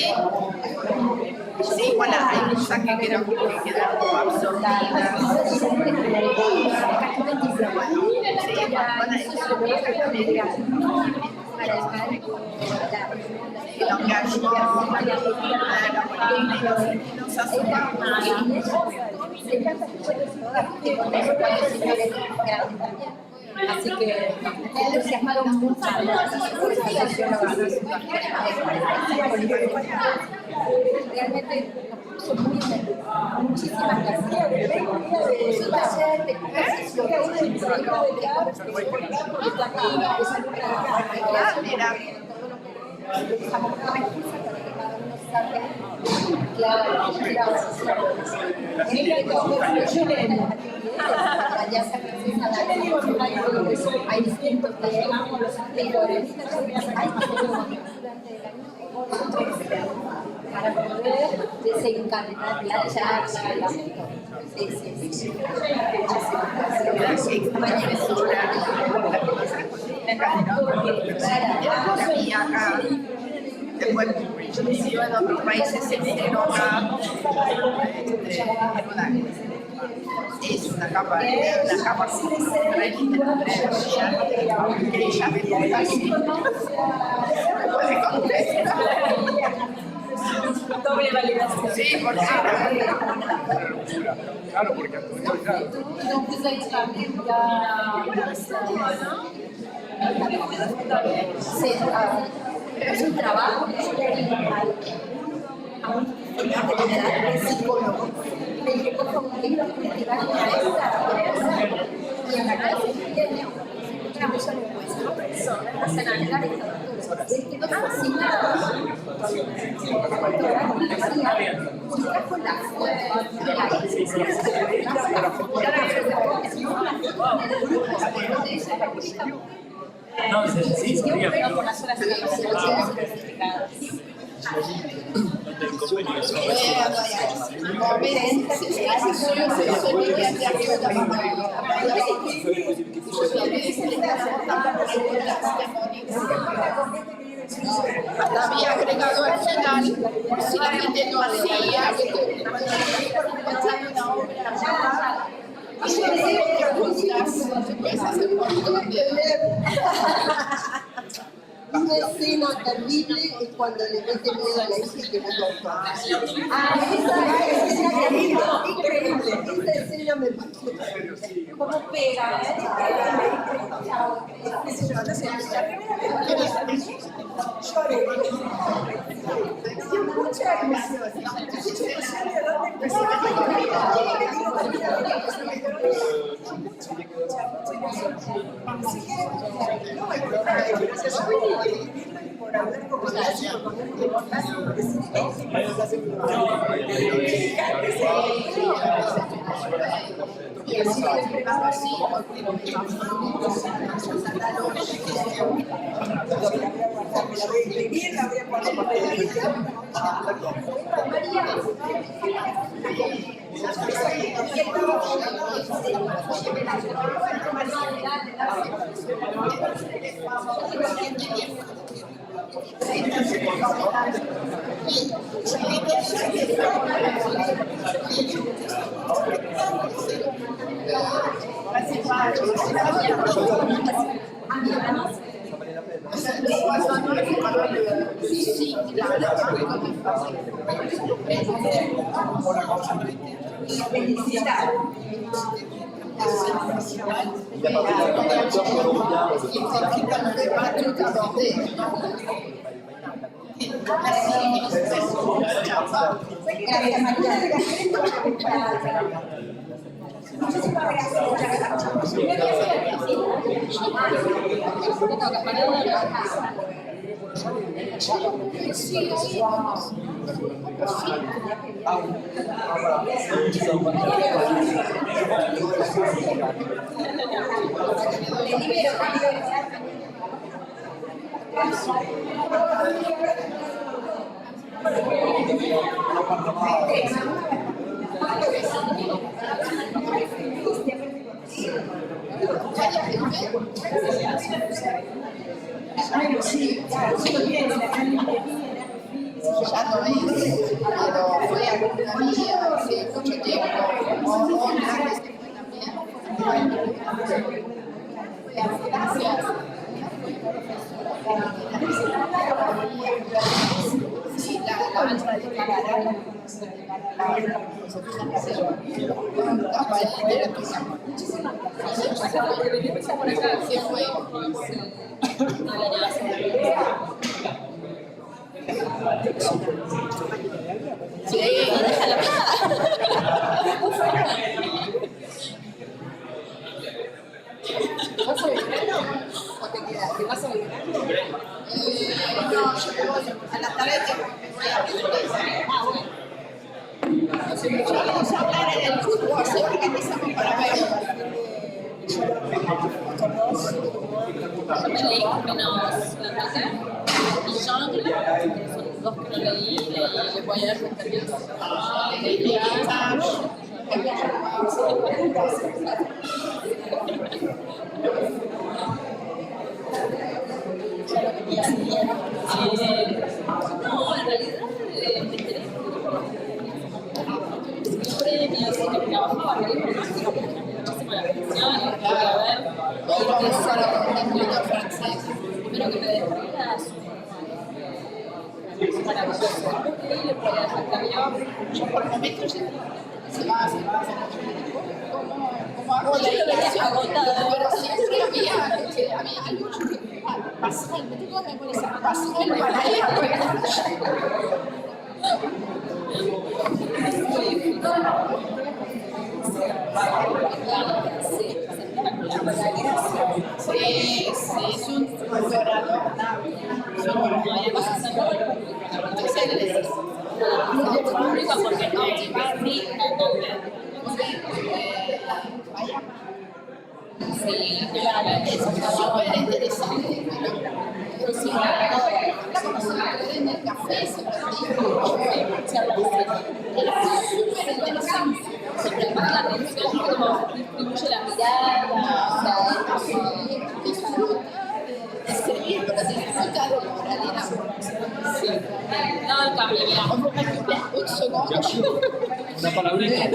sí, igual hay cosas que quedan absorbidas. El engagement, ça c'est pas Así que me entusiasmaron mucho. Realmente son muy muchísimas gracias. Hay distintos colores, para poder desencadenar la charla. Después, yo he sido en otros países en otra es una capa así, que ella me puede así. Puede contestar. Doble validación. Sí, porque claro, porque Donc vous êtes parlé es un trabajo a un psicólogo. Le dije, por favor, que quiero investigar una vez y en la clase encontramos a nuestra persona, la senadora de Él quedó fascinado y trajo la fuerza de la No, sí, sabía. por las horas certificadas. había agregado al final, por si la gente no hacía, y yo decía preguntas, se puede hacer un montón de... Una escena terrible es cuando le mete miedo a la hija que no toca. Esa escena increíble. Esa escena me pasó. Como pega, mucha emoción. Por haber conversado con él, y así así, Gracias, María. Ya no es, pero fue alumna mía hace mucho tiempo, o antes que fue también. Gracias. Sí, la alta de Canadá, se fue. Sí, déjala. ¿Vas a vivir o te quedas? ¿Te vas a vivir? No, yo me voy a la tarde me voy a Venezuela. Ah, bueno. Vamos a hablar en el fútbol, se organizamos para ver. menos la casa y Jungle, que son dos que no leí, leí Voyage también. No, en realidad me interesa premios y que trabajaba en el informático porque me llamó muchísimo la atención y quería ver. Y que solo con el francés. Primero que me descubra su maravilloso. Y le puede dejar el avión. Yo por momentos se va. ¿Cómo hago la invitación? Pero siempre había algo que pasar, me tengo que memorizar, pasar para ir a Sí, es un orador. Sí, claro. Es súper interesante. La conocemos en el café, se súper interesante. Siempre llama la atención cómo distribuye la mirada, o sea, Es una nota de escribir, pero disfruta de la oralidad. sí. No, el cambio, mira. On vous récupère une seconde. Una palabrita.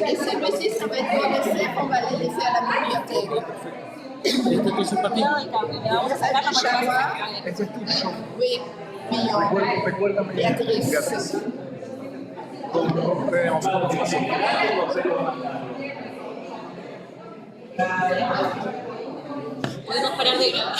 Et celui-ci, ça va être mon essai, on va les laisser à la bibliothèque. Este es el patín. No, el cambio, le vamos a sacar la Chava, Este es tu show. oui, Millon, Recuérdame. Beatriz. Podemos parar de grabar.